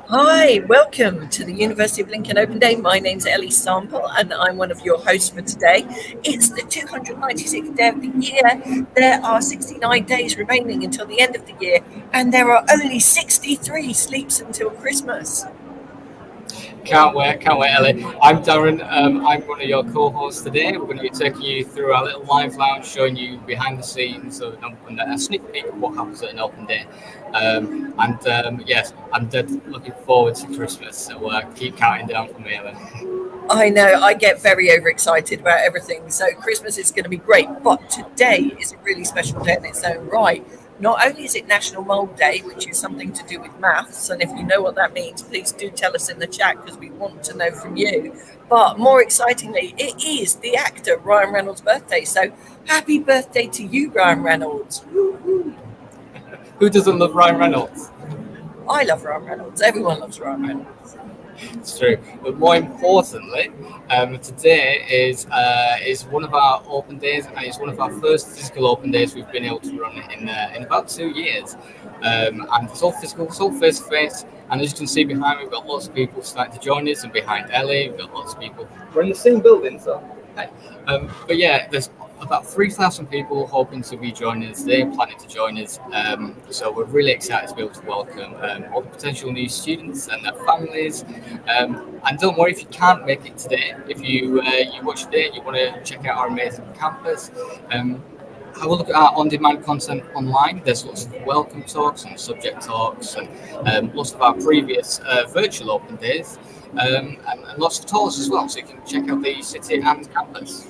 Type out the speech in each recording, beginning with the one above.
Hi, welcome to the University of Lincoln Open Day. My name's Ellie Sample and I'm one of your hosts for today. It's the 296th day of the year. There are 69 days remaining until the end of the year, and there are only 63 sleeps until Christmas. Can't wait, Ellie. I'm Darren. I'm one of your co-hosts today. We're going to be taking you through our little live lounge, showing you behind the scenes of an open day, a sneak peek of what happens at an open day. Yes, I'm dead looking forward to Christmas. So keep counting down for me, Ellie. I know I get very overexcited about everything. So Christmas is going to be great, but today is a really special day in its own right. Not only is it National Mould Day, which is something to do with maths, and if you know what that means, please do tell us in the chat because we want to know from you. But more excitingly, it is the actor Ryan Reynolds' birthday. So happy birthday to you, Ryan Reynolds. Who doesn't love Ryan Reynolds? I love Ryan Reynolds. Everyone loves Ryan Reynolds. It's true, but more importantly, today is one of our open days, and it's one of our first physical open days we've been able to run in about 2 years. And it's all physical, it's all face to face. And as you can see behind me, we've got lots of people starting to join us, and behind Ellie, we've got lots of people. We're in the same building, so. But yeah, there's about 3,000 people hoping to be joining us today, planning to join us. So we're really excited to be able to welcome all the potential new students and their families. And don't worry if you can't make it today. If you watch today and you want to check out our amazing campus, have a look at our on-demand content online. There's lots of welcome talks and subject talks, and lots of our previous virtual open days, and lots of tours as well. So you can check out the city and campus.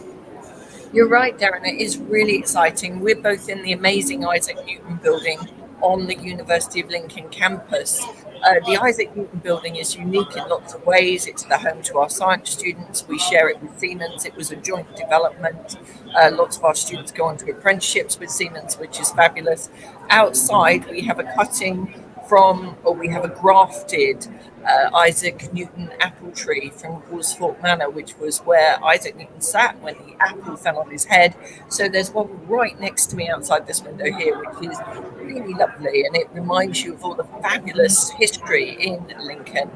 You're right, Darren. It is really exciting. We're both in the amazing Isaac Newton building on the University of Lincoln campus. The Isaac Newton building is unique in lots of ways. It's the home to our science students. We share it with Siemens. It was a joint development. Lots of our students go on to apprenticeships with Siemens, which is fabulous. Outside, we have a we have a grafted Isaac Newton apple tree from Woolsthorpe Manor, which was where Isaac Newton sat when the apple fell on his head. So there's one right next to me outside this window here, which is really lovely, and it reminds you of all the fabulous history in Lincoln.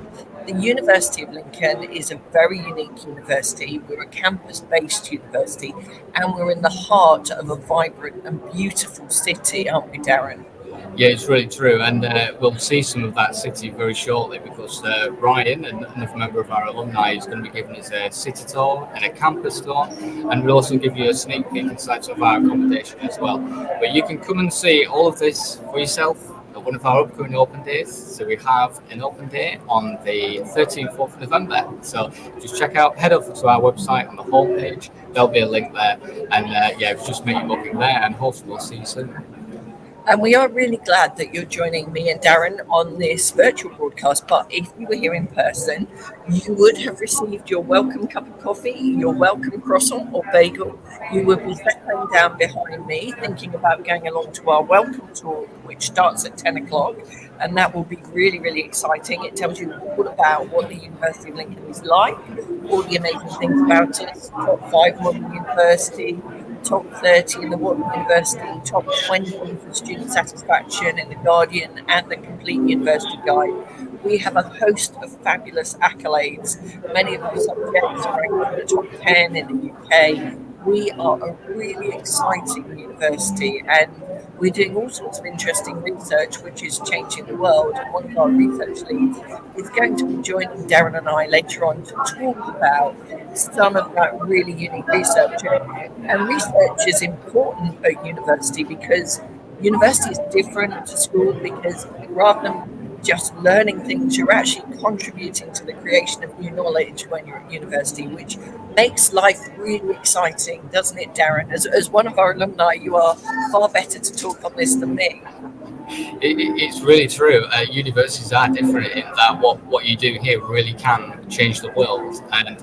The University of Lincoln is a very unique university. We're a campus-based university, and we're in the heart of a vibrant and beautiful city, aren't we, Darren? Yeah, it's really true, and we'll see some of that city very shortly because Ryan, another member of our alumni, is going to be giving us a city tour and a campus tour, and we'll also give you a sneak peek inside some of our accommodation as well. But you can come and see all of this for yourself at one of our upcoming open days. So we have an open day on the 13th of November. So just head over to our website on the homepage. There'll be a link there, and just make your booking there, and hopefully we'll see you soon. And we are really glad that you're joining me and Darren on this virtual broadcast. But if you were here in person, you would have received your welcome cup of coffee, your welcome croissant or bagel. You would be settling down behind me, thinking about going along to our welcome tour, which starts at 10 o'clock. And that will be really, really exciting. It tells you all about what the University of Lincoln is like, all the amazing things about it, top 5 modern university, top 30 in the Wharton University, top 20 for student satisfaction in the Guardian and the Complete University Guide. We have a host of fabulous accolades. Many of our subjects are ranked in the top 10 in the UK. We are a really exciting university, and we're doing all sorts of interesting research which is changing the world. And one of our research leads is going to be joining Darren and I later on to talk about some of that really unique research. And research is important at university because university is different to school, because rather than just learning things, you're actually contributing to the creation of new knowledge when you're at university, which makes life really exciting, doesn't it, Darren? As one of our alumni, you are far better to talk on this than me. It's really true. Universities are different in that what you do here really can change the world, and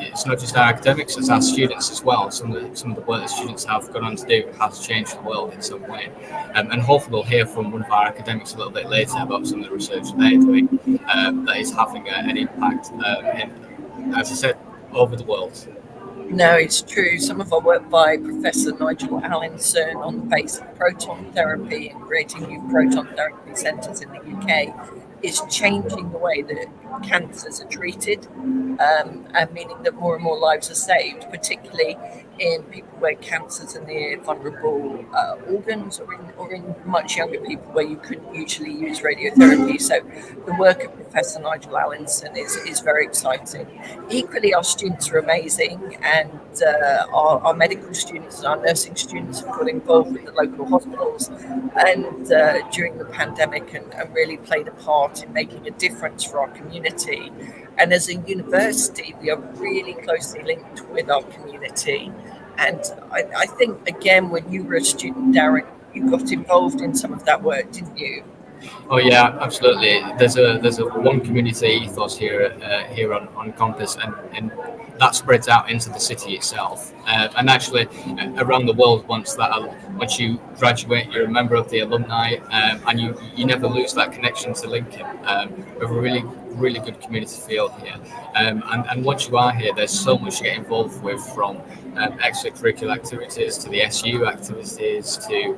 it's not just our academics, it's our students as well. Some of the work that students have gone on to do has changed the world in some way. And hopefully we'll hear from one of our academics a little bit later about some of the research they're doing that is having an impact, as I said, over the world. No, it's true. Some of our work by Professor Nigel Allinson on the base of proton therapy and creating new proton therapy centres in the UK is changing the way that cancers are treated, and meaning that more and more lives are saved, particularly in people where cancers are near vulnerable organs, or in much younger people where you couldn't usually use radiotherapy. So the work of Professor Nigel Allinson is very exciting. Equally, our students are amazing, and our medical students and our nursing students have got involved with the local hospitals and during the pandemic, and really played a part in making a difference for our community. And as a university, we are really closely linked with our community. And I think, again, when you were a student, Darren, you got involved in some of that work, didn't you? Oh yeah, absolutely. There's a one community ethos here on campus, and that spreads out into the city itself, and actually around the world. Once you graduate, you're a member of the alumni, and you never lose that connection to Lincoln. We have a really good community feel here, and once you are here, there's so much to get involved with, from extracurricular activities to the SU activities to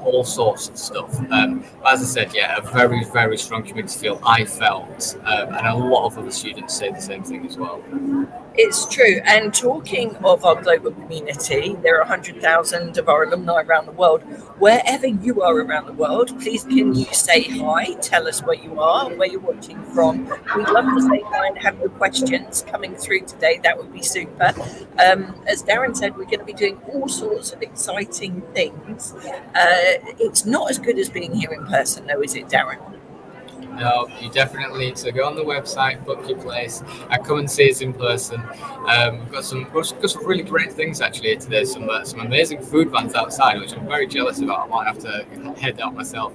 all sorts of stuff. But as I said, yeah, a very strong community feel I felt, and a lot of other students say the same thing as well. It's true. And talking of our global community, there are 100,000 of our alumni around the world. Wherever you are around the world, please can you say hi, tell us where you are, where you're watching from. We'd love to say hi and have your questions coming through today. That would be super. As Darren said, we're going to be doing all sorts of exciting things. It's not as good as being here in person, though, is it, Darren? No, you definitely need to go on the website, book your place, and come and see us in person. We've got some really great things actually here today. Some amazing food vans outside, which I'm very jealous about. I might have to head out myself,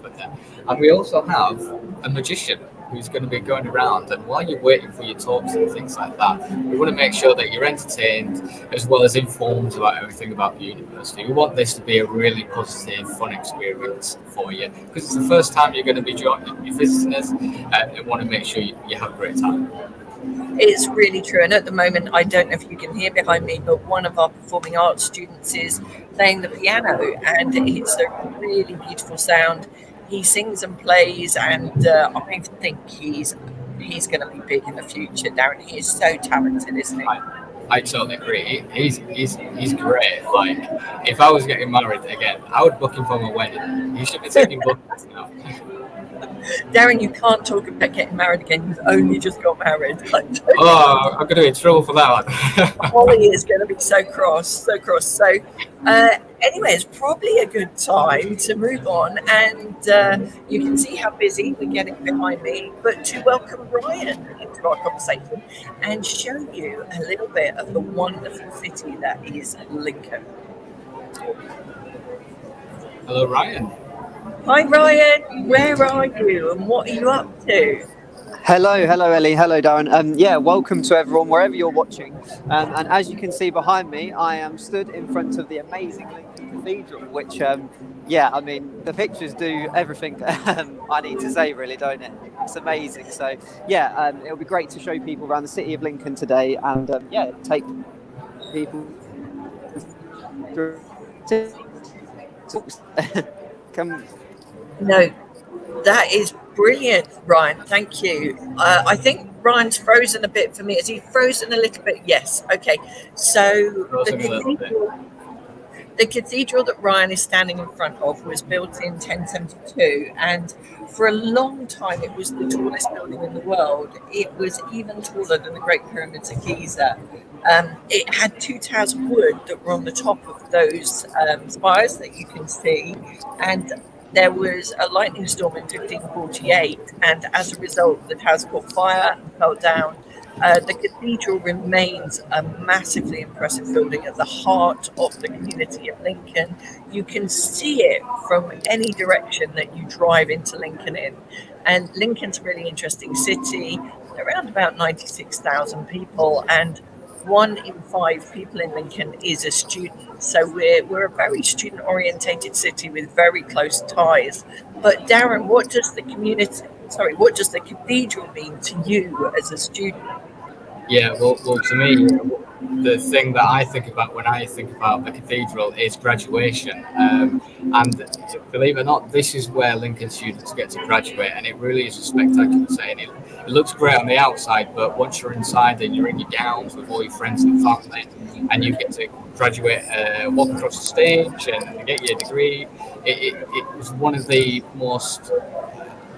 and we also have a magician who's going to be going around. And while you're waiting for your talks and things like that, we want to make sure that you're entertained as well as informed about everything about the university. We want this to be a really positive, fun experience for you, because it's the first time you're going to be visiting us, and we want to make sure you have a great time. It's really true. And at the moment, I don't know if you can hear behind me, but one of our performing arts students is playing the piano, and it's a really beautiful sound. He sings and plays, and I think he's going to be big in the future, Darren. He is so talented, isn't he? I totally agree. He's great. Like, if I was getting married again, I would book him for my wedding. He should be taking bookings now. Darren, you can't talk about getting married again. You've only just got married. Oh, I'm going to be in trouble for that one. Holly is going to be so cross. So, anyway, it's probably a good time to move on. And you can see how busy we're getting behind me, but to welcome Ryan into our conversation and show you a little bit of the wonderful city that is Lincoln. Hello, Ryan. Hi, Ryan. Where are you and what are you up to? Hello, Ellie. Hello, Darren. Welcome to everyone, wherever you're watching. And as you can see behind me, I am stood in front of the amazing Lincoln Cathedral, which, the pictures do everything I need to say, really, don't it? It's amazing. So, it'll be great to show people around the city of Lincoln today, and take people through. Come. No, that is brilliant, Ryan. Thank you. I think Ryan's frozen a bit for me. Is he frozen a little bit? Yes. Okay. So the cathedral that Ryan is standing in front of was built in 1072, and for a long time it was the tallest building in the world. It was even taller than the Great Pyramids of Giza. It had 2 towers of wood that were on the top of those spires that you can see, and there was a lightning storm in 1548, and as a result, the towers caught fire and fell down. The cathedral remains a massively impressive building at the heart of the community of Lincoln. You can see it from any direction that you drive into Lincoln in. And Lincoln's a really interesting city, around about 96,000 people, and 1 in 5 people in Lincoln is a student. So we're a very student-orientated city with very close ties. But Darren, what does the cathedral mean to you as a student? Yeah, well, to me, the thing that I think about when I think about the cathedral is graduation. And believe it or not, this is where Lincoln students get to graduate, and it really is a spectacular thing. It looks great on the outside, but once you're inside and you're in your gowns with all your friends and family, and you get to graduate, walk across the stage and get your degree, it was one of the most.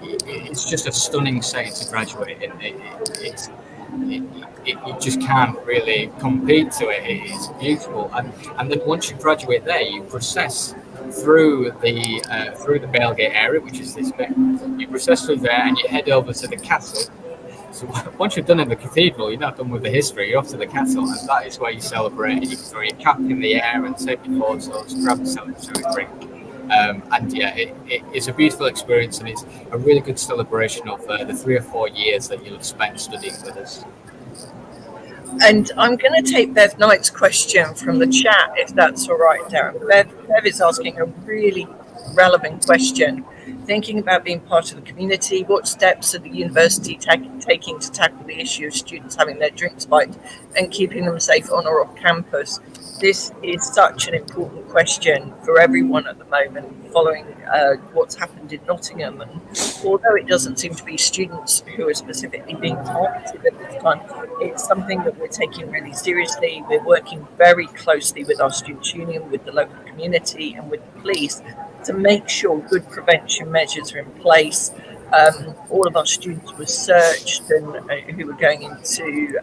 It's just a stunning setting to graduate in. You just can't really compete to it. It's beautiful, and then once you graduate there, you process through the Bailgate area, which is this bit. You process through there, and you head over to the castle. So once you're done in the cathedral, you're not done with the history. You're off to the castle, and that is where you celebrate. You can throw your cap in the air and take your photos, grab a celebratory drink. And yeah, it's a beautiful experience, and it's a really good celebration of the 3 or 4 years that you'll have spent studying with us. And I'm going to take Bev Knight's question from the chat, if that's all right, Darren. Bev is asking a really relevant question. Thinking about being part of the community, what steps are the university taking to tackle the issue of students having their drinks spiked and keeping them safe on or off campus? This is such an important question for everyone at the moment, following what's happened in Nottingham. And although it doesn't seem to be students who are specifically being targeted at this time, it's something that we're taking really seriously. We're working very closely with our students' union, with the local community, and with the police to make sure good prevention measures are in place. All of our students were searched and who were going into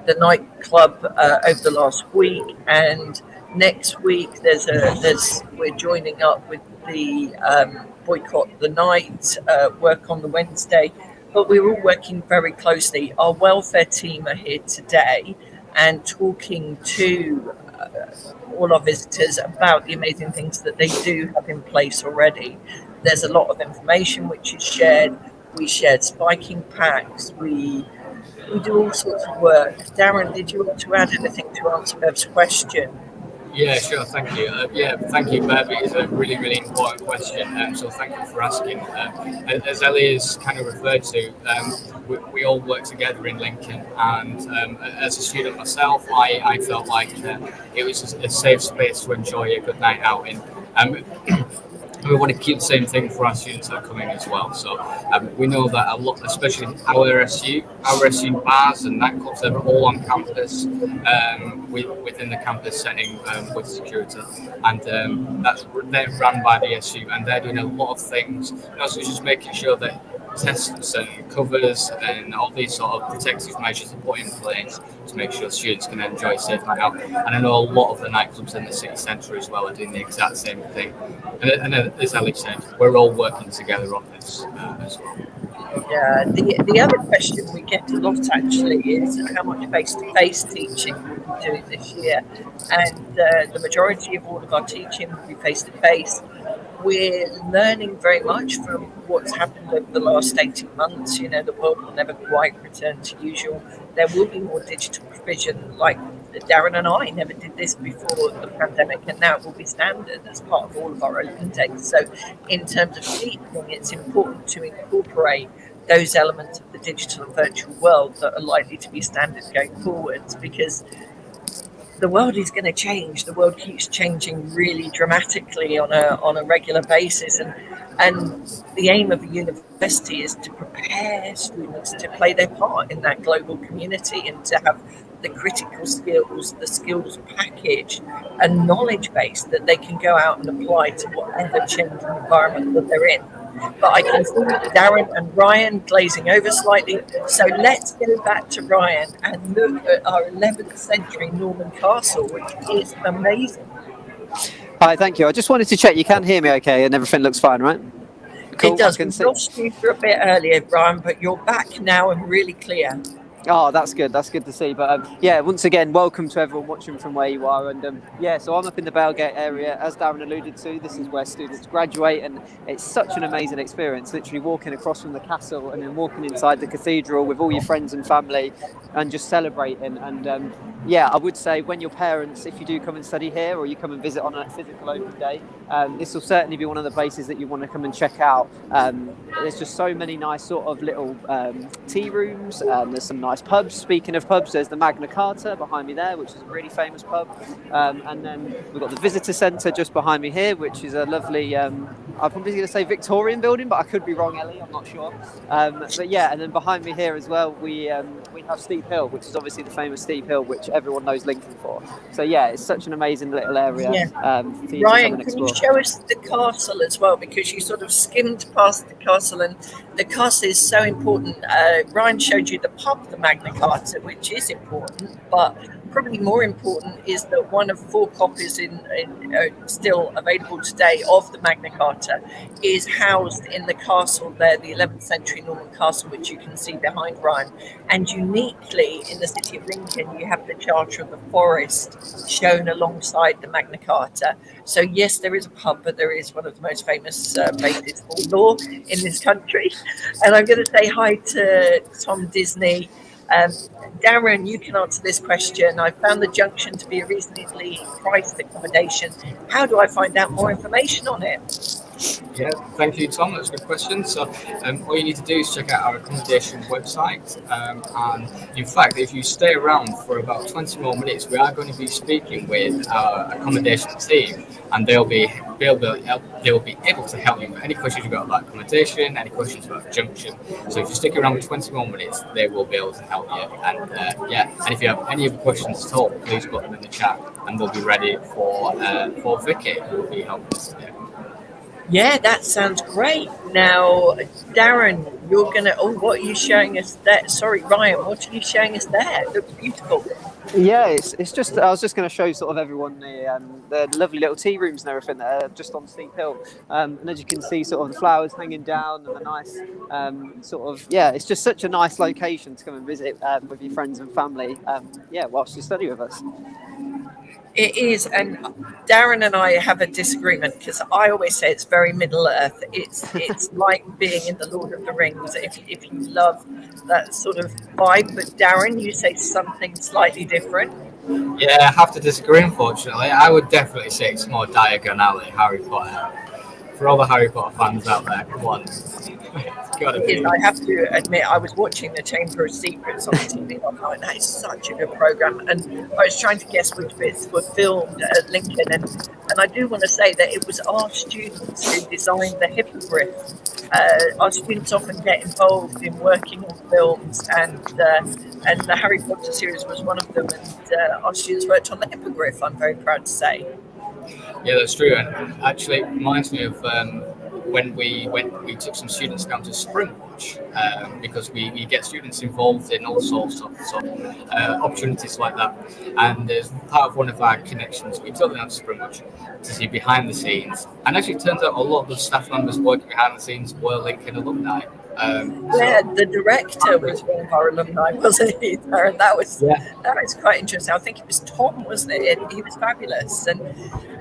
the nightclub over the last week, and next week we're joining up with the boycott the night work on the Wednesday, but we're all working very closely. Our welfare team are here today and talking to all our visitors about the amazing things that they do have in place already. There's a lot of information which is shared. We shared spiking packs. We do all sorts of work. Darren, did you want to add anything to answer Bev's question? Yeah, sure. Thank you. Thank you, Bev. It is a really, really important question. So thank you for asking. As Ellie has kind of referred to, we all work together in Lincoln, and as a student myself, I felt like it was a safe space to enjoy a good night out in. We want to keep the same thing for our students that are coming as well. So we know that a lot, especially our SU bars and nightclubs, they're all on campus, within the campus setting with security, and they're run by the SU, and they're doing a lot of things. So just making sure that tests and covers and all these sort of protective measures are put in place to make sure students can enjoy a safe night out. And I know a lot of the nightclubs in the city centre as well are doing the exact same thing. And as Ali said, we're all working together on this as well. Yeah, the other question we get a lot actually is how much face-to-face teaching we'll be doing this year. And the majority of all of our teaching will be face-to-face. We're learning very much from what's happened over the last 18 months. You know, the world will never quite return to usual. There will be more digital provision, like Darren and I never did this before the pandemic, and now it will be standard as part of all of our open days. So in terms of teaching, it's important to incorporate those elements of the digital and virtual world that are likely to be standard going forwards, because the world is going to change. The world keeps changing really dramatically on a regular basis, and the aim of the university is to prepare students to play their part in that global community and to have the critical skills, the skills package and knowledge base that they can go out and apply to whatever changing environment that they're in. But I can see Darren and Ryan glazing over slightly. So let's go back to Ryan and look at our 11th century Norman castle, which is amazing. Hi, thank you. I just wanted to check you can hear me okay and everything looks fine, right? Cool. It does. We lost you for a bit earlier, Brian, but you're back now and really clear. Oh, that's good. That's good to see. But yeah, once again, welcome to everyone watching from where you are. And yeah, so I'm up in the Bailgate area. As Darren alluded to, this is where students graduate, and it's such an amazing experience, literally walking across from the castle and then walking inside the cathedral with all your friends and family and just celebrating. And yeah, I would say when your parents, if you do come and study here or you come and visit on a physical open day, this will certainly be one of the places that you want to come and check out. There's just so many nice sort of little tea rooms. There's some nice nice pubs. Speaking of pubs, there's the Magna Carta behind me there, which is a really famous pub. And then we've got the visitor centre just behind me here, which is a lovely, I'm probably going to say Victorian building, but I could be wrong, Ellie, I'm not sure. But yeah, and then behind me here as well, we have Steep Hill, which is obviously the famous Steep Hill, which everyone knows Lincoln for. So yeah, it's such an amazing little area for you to come Ryan, and can you explore. show us the castle as well? Because you sort of skimmed past the castle, and the castle is so important. Ryan showed you the pub, the Magna Carta, which is important, but probably more important is that one of 4 copies still available today of the Magna Carta is housed in the castle there, the 11th century Norman castle, which you can see behind Ryan. And uniquely in the city of Lincoln, you have the Charter of the Forest shown alongside the Magna Carta. So yes, there is a pub, but there is one of the most famous places for law in this country. And I'm going to say hi to Tom Disney. Darren, you can answer this question. I found the Junction to be a reasonably priced accommodation. How do I find out more information on it? Yeah, thank you, Tom. That's a good question. So, all you need to do is check out our accommodation website. And in fact, if you stay around for about 20 more minutes, we are going to be speaking with our accommodation team, and they'll be able to help you with any questions you've got about accommodation, any questions about Junction. So, if you stick around for 20 more minutes, they will be able to help you. And and if you have any other questions at all, please put them in the chat, and we'll be ready for Vicky, who will be helping us today. Yeah, that sounds great. Now, Darren, you're going to... Oh, what are you showing us there? Sorry, Ryan, what are you showing us there? It looks beautiful. Yeah, it's just, I was just going to show sort of everyone the lovely little tea rooms and everything that are just on Steep Hill. And as you can see, sort of the flowers hanging down and the nice it's just such a nice location to come and visit with your friends and family, whilst you study with us. It is, and Darren and I have a disagreement because I always say it's very Middle Earth. It's like being in the Lord of the Rings if you love that sort of vibe. But Darren, you say something slightly different. Yeah, I have to disagree, unfortunately. I would definitely say it's more Diagon Alley, Harry Potter. For all the Harry Potter fans out there, come on. I have to admit, I was watching The Chamber of Secrets on TV last night. That is such a good program, and I was trying to guess which bits were filmed at Lincoln, and I do want to say that it was our students who designed the hippogriff. Our students often get involved in working on films, and the Harry Potter series was one of them, and our students worked on the hippogriff, I'm very proud to say. Yeah, that's true, and actually it reminds me of when we took some students down to Springwatch, because we get students involved in all sorts of opportunities like that. And as part of one of our connections, we took them down to Springwatch to see behind the scenes. And actually, it turns out a lot of the staff members working behind the scenes were Lincoln alumni. The director was one of our alumni, wasn't he? That was quite interesting. I think it was Tom, wasn't it? He was fabulous. And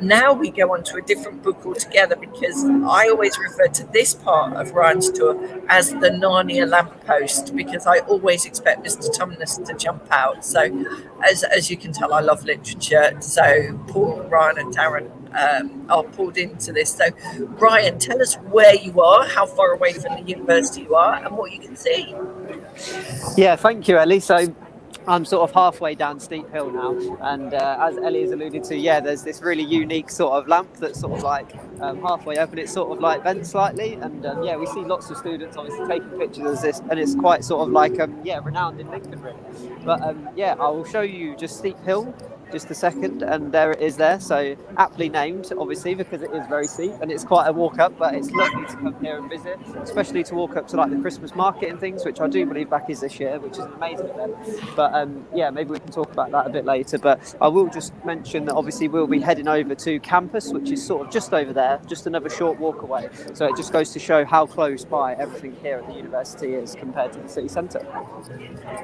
now we go on to a different book altogether, because I always refer to this part of Ryan's tour as the Narnia lamppost, because I always expect Mr. Tumnus to jump out. So as you can tell, I love literature. So Paul, Ryan and Darren are pulled into this. So Ryan, tell us where you are, how far away from the university you are, and what you can see. Yeah, thank you, Ellie. So I'm sort of halfway down Steep Hill now, and as Ellie has alluded to, there's this really unique sort of lamp that's sort of like halfway up, and it's sort of like bent slightly, and we see lots of students obviously taking pictures of this, and it's quite sort of like renowned in Lincoln really. But I will show you just Steep Hill. Just a second, and there it is there. So aptly named, obviously, because it is very steep and it's quite a walk up, but it's lovely to come here and visit, especially to walk up to like the Christmas market and things, which I do believe back is this year, which is an amazing event. But maybe we can talk about that a bit later. But I will just mention that obviously we'll be heading over to campus, which is sort of just over there, just another short walk away. So it just goes to show how close by everything here at the university is compared to the city centre.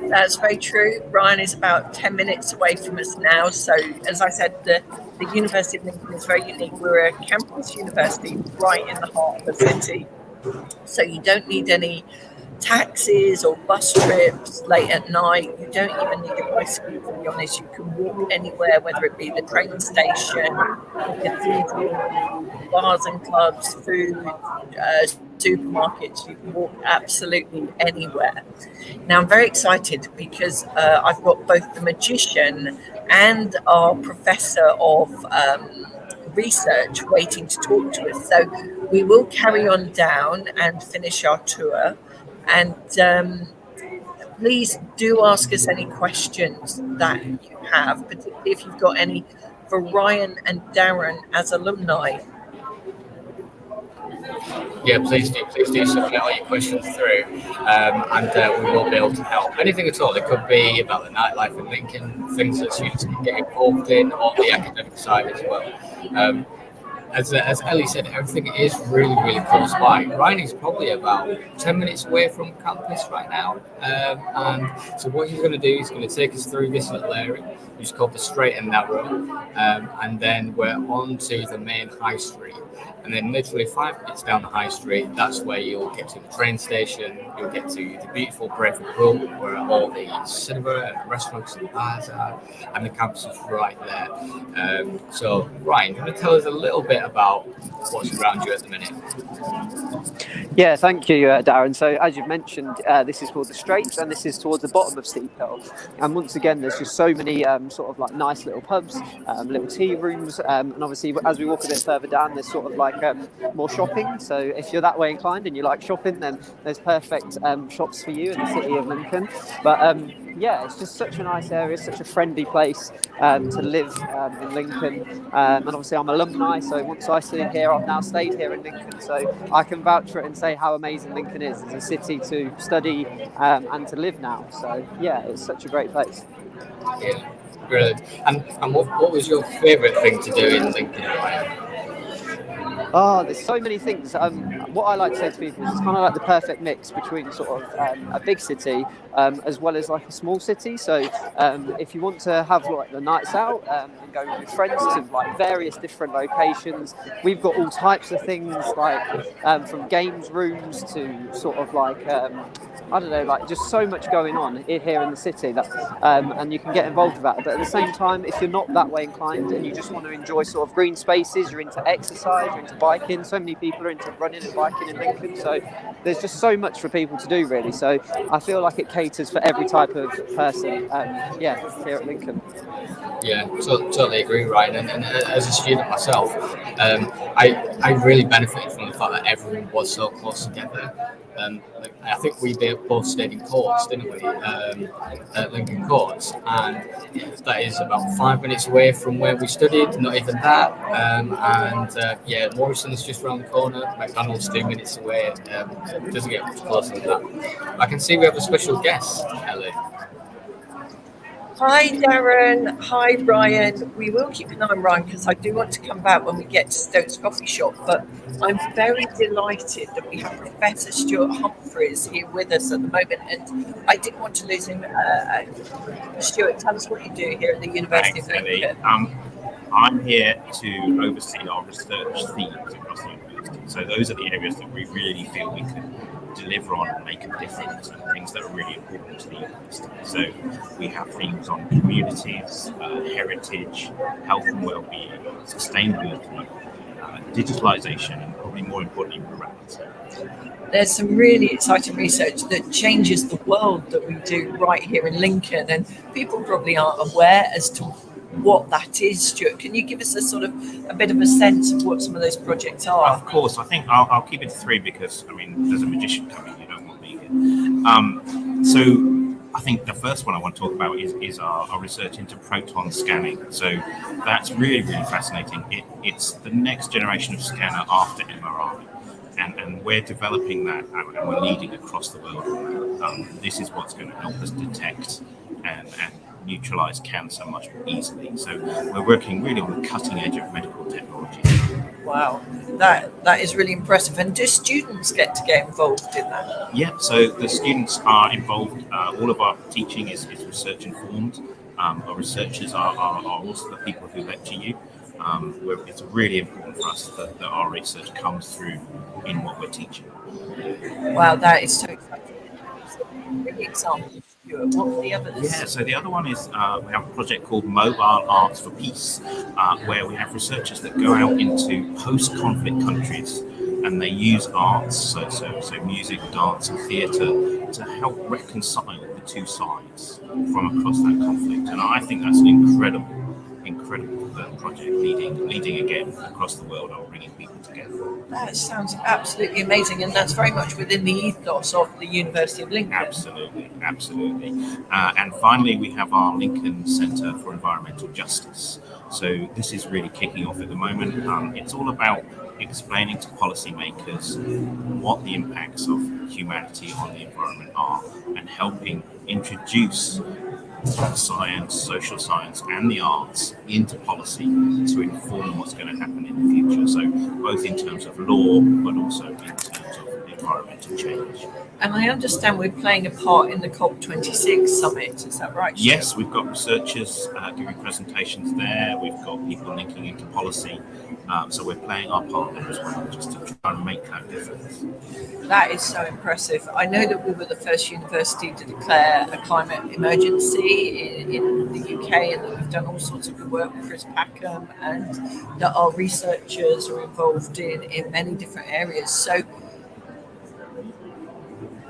That's very true. Ryan is about 10 minutes away from us now. So, as I said, the University of Lincoln is very unique. We're a campus university right in the heart of the city. So you don't need any taxis or bus trips late at night. You don't even need a bicycle, to be honest. You can walk anywhere, whether it be the train station, the cathedral, bars and clubs, food, supermarkets. You can walk absolutely anywhere. Now, I'm very excited because I've got both the magician and our professor of research waiting to talk to us. So we will carry on down and finish our tour. And please do ask us any questions that you have, particularly if you've got any for Ryan and Darren as alumni. Yeah, please do submit all your questions through, and we will be able to help. Anything at all. It could be about the nightlife in Lincoln, things that students can get involved in, or the academic side as well. As Ellie said, everything is really close by. Ryan is probably about 10 minutes away from campus right now. And so what he's going to do, he's going to take us through this little area, which is called the Straight and Narrow. And then we're on to the main high street. And then literally 5 minutes down the high street, that's where you'll get to the train station, you'll get to the beautiful Brayford Pub, where all the cinema and restaurants and bars are, and the campus is right there. So, Ryan, you want to tell us a little bit about what's around you at the minute? Yeah, thank you, Darren. So as you've mentioned, this is called the Straits, and this is towards the bottom of Steep Hill. And once again, there's just so many sort of like nice little pubs, little tea rooms, and obviously as we walk a bit further down, there's sort of like more shopping. So if you're that way inclined and you like shopping, then there's perfect shops for you in the city of Lincoln. But yeah, it's just such a nice area, such a friendly place to live in Lincoln. And obviously I'm alumni, so once I stay here, I've now stayed here in Lincoln, so I can vouch for it and say how amazing Lincoln is as a city to study and to live now. So yeah, it's such a great place. Yeah, brilliant. And what was your favourite thing to do in Lincoln, Ryan? Oh, there's so many things. What I like to say to people is it's kind of like the perfect mix between sort of a big city as well as like a small city. So if you want to have like the nights out and go with your friends to like various different locations, we've got all types of things like from games rooms to sort of like I don't know, like just so much going on here in the city that and you can get involved with that. But at the same time, if you're not that way inclined and you just want to enjoy sort of green spaces, you're into exercise, you're into biking. So many people are into running and biking in Lincoln. So there's just so much for people to do, really. So I feel like it caters for every type of person. Yeah, here at Lincoln. Yeah, totally agree, Ryan. And as a student myself, I really benefited from the fact that everyone was so close together. I think we both stayed in courts, didn't we? At Lincoln Courts, and that is about 5 minutes away from where we studied. Not even that. Yeah, Morrison's just around the corner. McDonald's 2 minutes away. It doesn't get much closer than that. I can see we have a special guest, Ellie. Hi, Darren. Hi, Ryan. We will keep an eye on Ryan because I do want to come back when we get to Stokes Coffee Shop. But I'm very delighted that we have Professor Stuart Humphreys here with us at the moment, and I didn't want to lose him. Stuart, tell us what you do here at the University of Lincoln. I'm here to oversee our research themes across the university. So those are the areas that we really feel we can deliver on and make a difference, and things that are really important to the university. So we have themes on communities, heritage, health and well-being, sustainability, digitalisation, and probably more importantly, morality. There's some really exciting research that changes the world that we do right here in Lincoln, and people probably aren't aware as to what that is. Stuart, can you give us a bit of a sense of what some of those projects are? Of course, I think I'll keep it to 3 because, I mean, there's a magician coming, you don't want me here. So I think the first one I want to talk about is our research into proton scanning. So that's really fascinating. It's the next generation of scanner after MRI. And we're developing that and we're leading across the world. This is what's going to help us detect and neutralize cancer much more easily. So we're working really on the cutting edge of medical technology. Wow, that is really impressive. And do students get involved in that? Yeah, so the students are involved. All of our teaching is research informed. Our researchers are also the people who lecture you. It's really important for us that our research comes through in what we're teaching. Wow, that is so exciting. examples, Stuart? What are the others? Yeah, so the other one is we have a project called Mobile Arts for Peace, where we have researchers that go out into post-conflict countries and they use arts, so music, dance, and theatre, to help reconcile the two sides from across that conflict. And I think that's an incredible project, leading again across the world on bringing people together. That sounds absolutely amazing, and that's very much within the ethos of the University of Lincoln. Absolutely. And finally, we have our Lincoln Centre for Environmental Justice. So this is really kicking off at the moment. It's all about explaining to policymakers what the impacts of humanity on the environment are, and helping introduce science, social science, and the arts into policy to inform what's going to happen in the future. So both in terms of law, but also in terms of environmental change. And I understand we're playing a part in the COP26 summit. Is that right? Yes, we've got researchers giving presentations there. We've got people linking into policy. So we're playing our part there as well, just to try and make that difference. That is so impressive. I know that we were the first university to declare a climate emergency in the UK, and that we've done all sorts of good work with Chris Packham, and that our researchers are involved in many different areas. So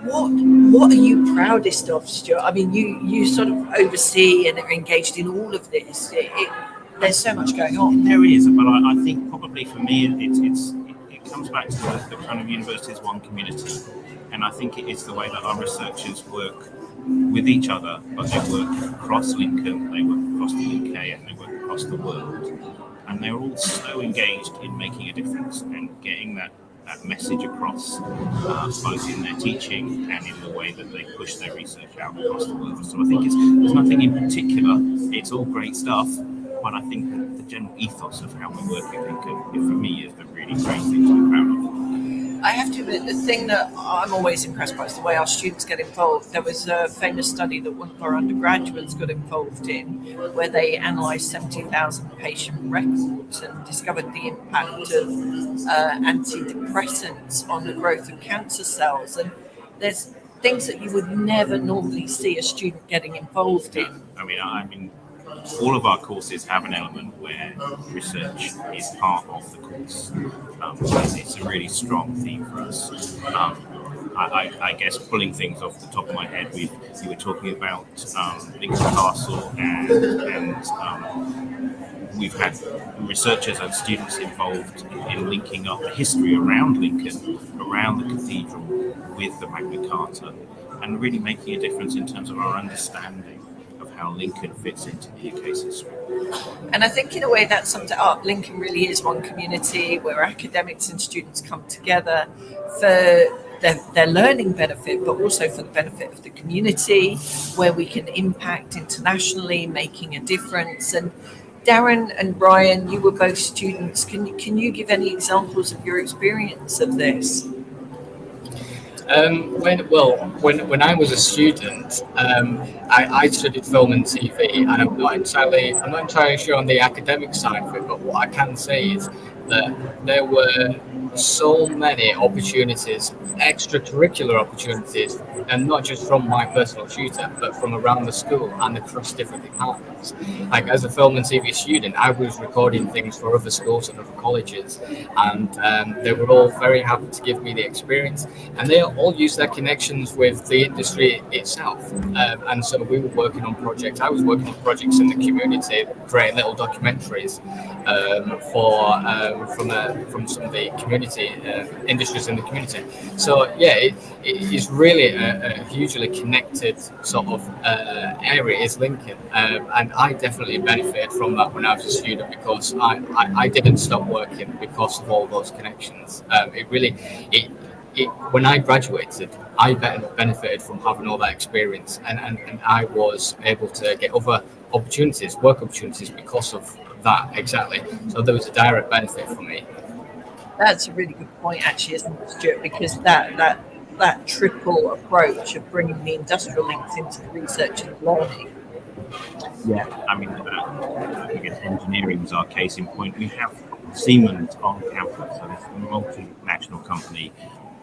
what are you proudest of, Stuart? I mean, you sort of oversee and are engaged in all of this. There's so much going on. There is, but I think probably for me, it comes back to the kind of university as one community, and I think it is the way that our researchers work with each other, but they work across Lincoln, they work across the UK, and they work across the world, and they're all so engaged in making a difference and getting that message across, both in their teaching and in the way that they push their research out across the world. So I think there's nothing in particular. It's all great stuff, but I think that the general ethos of how we work at Lincoln, for me, is the really great thing to be proud of. I have to admit, the thing that I'm always impressed by is the way our students get involved. There was a famous study that one of our undergraduates got involved in, where they analysed 70,000 patient records and discovered the impact of antidepressants on the growth of cancer cells. And there's things that you would never normally see a student getting involved in. I mean, all of our courses have an element where research is part of the course. It's a really strong theme for us. I guess pulling things off the top of my head, you were talking about Lincoln Castle, and we've had researchers and students involved in linking up the history around Lincoln, around the Cathedral, with the Magna Carta, and really making a difference in terms of our understanding of how Lincoln fits into the UK's history. And I think in a way that sums it up. Lincoln really is one community where academics and students come together for their learning benefit, but also for the benefit of the community, where we can impact internationally, making a difference. And Darren and Ryan, you were both students. Can you give any examples of your experience of this? When I was a student, I studied film and TV, and I'm not entirely sure on the academic side of it. But what I can say is that there were so many opportunities, extracurricular opportunities, and not just from my personal tutor, but from around the school and across different departments. Like, as a film and TV student, I was recording things for other schools and other colleges, and they were all very happy to give me the experience, and they all used their connections with the industry itself. And so we were working on projects. I was working on projects in the community, creating little documentaries from some of the community industries in the community. So yeah, it is really a hugely connected sort of area is Lincoln, and I definitely benefited from that when I was a student, because I didn't stop working because of all those connections. When I graduated, I benefited from having all that experience, and I was able to get other opportunities, work opportunities, because of that, exactly. So there was a direct benefit for me. That's a really good point, actually, isn't it, Stuart? Because that triple approach of bringing the industrial links into the research and learning. Yeah, I mean, I guess engineering is our case in point. We have Siemens on campus, so it's a multinational company.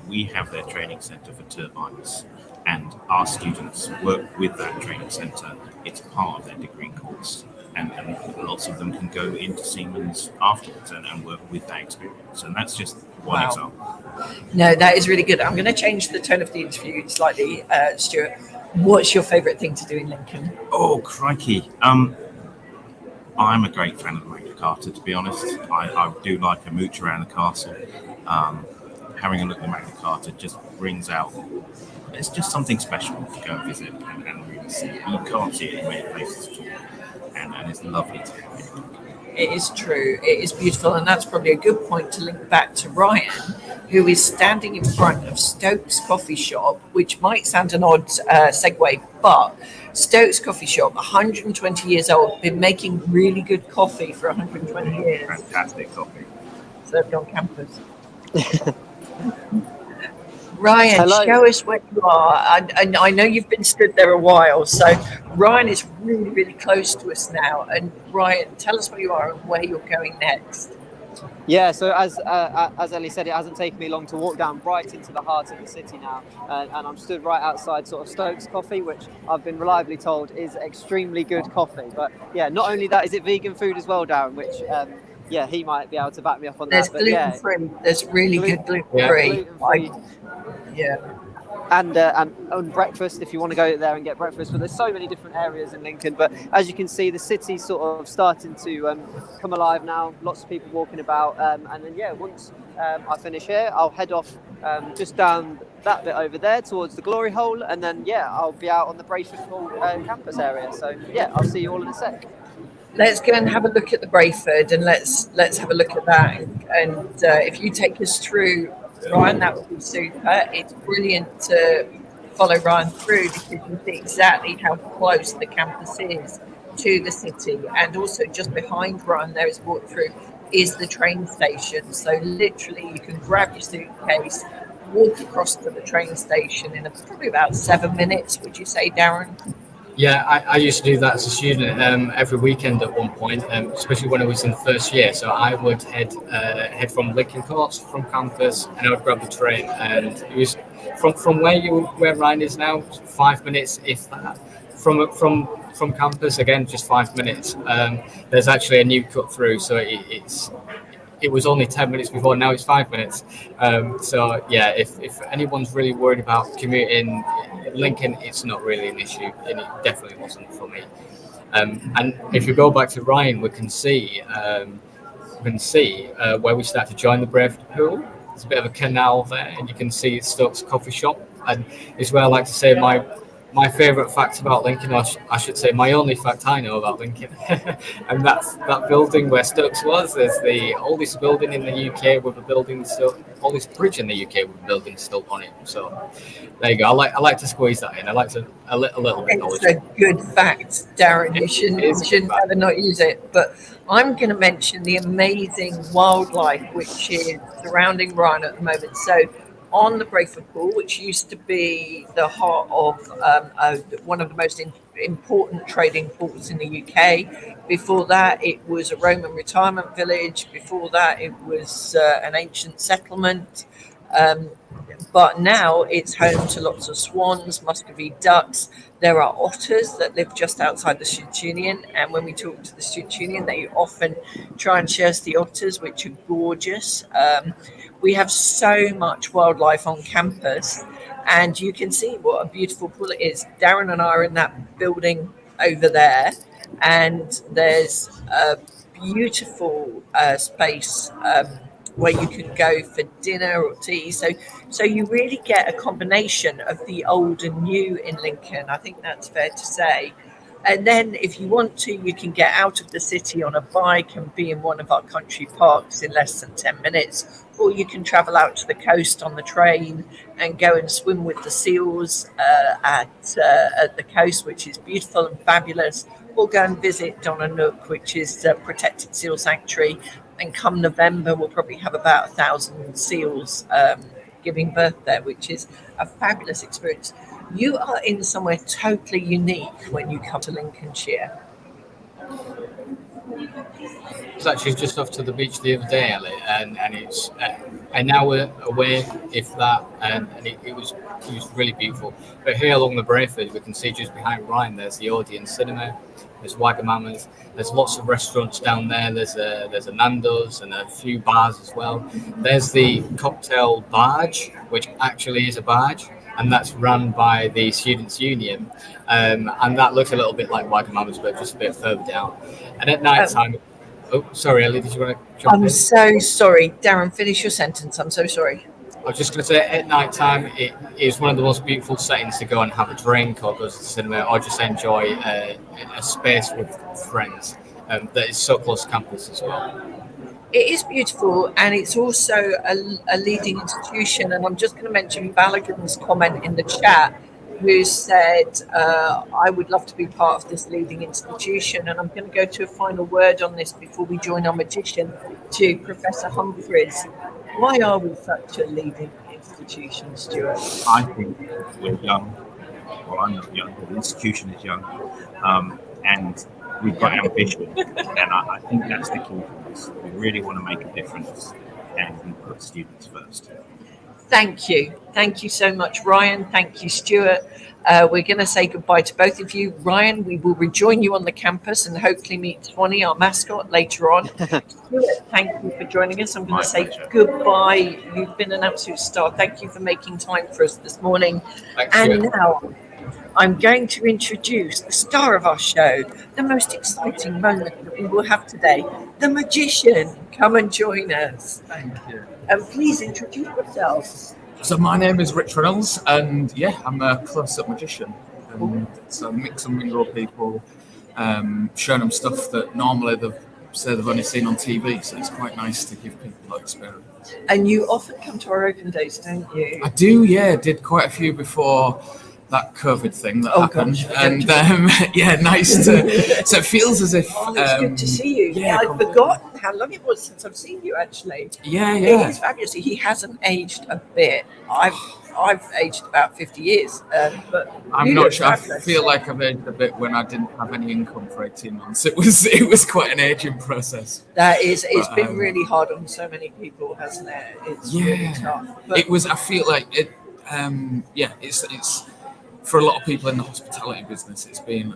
We have their training centre for turbines, and our students work with that training centre. It's part of their degree course, and lots of them can go into Siemens afterwards and work with that experience. And that's just one example. No, that is really good. I'm going to change the tone of the interview slightly, Stuart. What's your favourite thing to do in Lincoln? Oh, crikey. I'm a great fan of the Magna Carta, to be honest. I do like a mooch around the castle. Having a look at the Magna Carta just brings out, it's just something special to go and visit and really see. You can't see it in many places at all. And it's lovely to have it. It is true. It is beautiful. And that's probably a good point to link back to Ryan, who is standing in front of Stokes Coffee Shop, which might sound an odd segue, but Stokes Coffee Shop, 120 years old, been making really good coffee for 120 years. Fantastic coffee. Served on campus. Ryan, Hello. show us where you are. I know you've been stood there a while, so Ryan is really, really close to us now. And Ryan, tell us where you are and where you're going next. Yeah, so as Ellie said, it hasn't taken me long to walk down right into the heart of the city now, and I'm stood right outside sort of Stokes Coffee, which I've been reliably told is extremely good coffee. But yeah, not only that, is it vegan food as well, Darren? Which yeah, he might be able to back me up on There's that. But yeah, gluten-free. There's really good gluten-free. gluten-free. Yeah. And on breakfast, if you want to go there and get breakfast. But there's so many different areas in Lincoln. But as you can see, the city's sort of starting to come alive now. Lots of people walking about. And then, yeah, once I finish here, I'll head off just down that bit over there towards the Glory Hole. And then, yeah, I'll be out on the Brayford Hall campus area. So, yeah, I'll see you all in a sec. Let's go and have a look at the Brayford, and let's have a look at that. And if you take us through, Ryan, that would be super. It's brilliant to follow Ryan through because you see exactly how close the campus is to the city. And also just behind Ryan there is walk through is the train station. So literally you can grab your suitcase, walk across to the train station in probably about 7 minutes, would you say, Darren? Yeah, I used to do that as a student every weekend at one point, especially when I was in the first year. So I would head from Lincoln Courts, from campus, and I would grab the train. And it was from where Ryan is now, 5 minutes, if that. From campus, again, just 5 minutes. There's actually a new cut through, so it was only 10 minutes before, now it's 5 minutes. So yeah, if anyone's really worried about commuting Lincoln, it's not really an issue, and it definitely wasn't for me. And if you go back to Ryan, we can see where we start to join the Brayford Pool. There's a bit of a canal there, and you can see Stokes Coffee Shop, and it's where I like to say my favourite fact about Lincoln, or I should say my only fact I know about Lincoln, and that's that building where Stokes was. There's the oldest building in the UK with a building still, oldest bridge in the UK with a building still on it. So there you go. I like to squeeze that in. I like to a little bit knowledge. It's a good fact, Darren. You shouldn't ever not use it. But I'm going to mention the amazing wildlife which is surrounding Ryan at the moment. So on the Brayford Pool, which used to be the heart of one of the most important trading ports in the UK. Before that, it was a Roman retirement village. Before that, it was an ancient settlement. But now it's home to lots of swans, muscovy ducks. There are otters that live just outside the Students' Union. And when we talk to the Students' Union, they often try and show us the otters, which are gorgeous. We have so much wildlife on campus, and you can see what a beautiful pool it is. Darren and I are in that building over there, and there's a beautiful space where you can go for dinner or tea. So you really get a combination of the old and new in Lincoln. I think that's fair to say. And then if you want to, you can get out of the city on a bike and be in one of our country parks in less than 10 minutes. Or you can travel out to the coast on the train and go and swim with the seals at the coast, which is beautiful and fabulous. Or go and visit Donanook, which is a protected seal sanctuary. And come November, we'll probably have about 1,000 seals giving birth there, which is a fabulous experience. You are in somewhere totally unique when you come to Lincolnshire. I was actually just off to the beach the other day, Ellie, and it's an hour away, if that, and it was It's really beautiful. But here along the Brayford, we can see just behind Ryan, there's the Odeon Cinema, there's Wagamama's, there's lots of restaurants down there. There's a Nando's and a few bars as well. There's the Cocktail Barge, which actually is a barge, and that's run by the Students' Union. And that looks a little bit like Wagamama's, but just a bit further down. And at night time, oh, sorry, Ellie, did you want to jump in? I'm so sorry. Darren, finish your sentence. I'm so sorry. I was just going to say, at night time, it is one of the most beautiful settings to go and have a drink or go to the cinema or just enjoy a space with friends that is so close to campus as well. It is beautiful, and it's also a leading institution. And I'm just going to mention Balogun's comment in the chat, who said, I would love to be part of this leading institution. And I'm going to go to a final word on this before we join our magician, to Professor Humphreys. Why are we such a leading institution, Stuart? I think we're young. Well, I'm not young, but the institution is young. And we've got ambition. And I think that's the key for us. We really want to make a difference, and we put students first. Thank you. Thank you so much, Ryan. Thank you, Stuart. We're going to say goodbye to both of you. Ryan, we will rejoin you on the campus and hopefully meet Swanee, our mascot, later on. Stuart, thank you for joining us. I'm going to say goodbye. You've been an absolute star. Thank you for making time for us this morning. Thanks, And Stuart. now I'm going to introduce the star of our show, the most exciting moment that we will have today, the magician. Come and join us. Thank you. And please introduce yourselves. So my name is Rich Reynolds, and yeah, I'm a close-up magician. So I mix and mingle people, showing them stuff that normally they've only seen on TV. So it's quite nice to give people that experience. And you often come to our open days, don't you? I do, yeah. Did quite a few before that COVID thing that happened, gosh, and yeah, nice to. So it feels as if. Oh, it's good to see you. yeah, I'd forgotten how long it was since I've seen you, actually. Yeah, It yeah. is fabulous. He hasn't aged a bit. I've aged about 50 years, but I'm you not look sure. I fabulous. feel like I've aged a bit when I didn't have any income for 18 months. It was quite an aging process. That is, it's But, been really hard on so many people, hasn't it? It's really tough. But It was. I feel like it. Yeah, it's for a lot of people in the hospitality business. It's been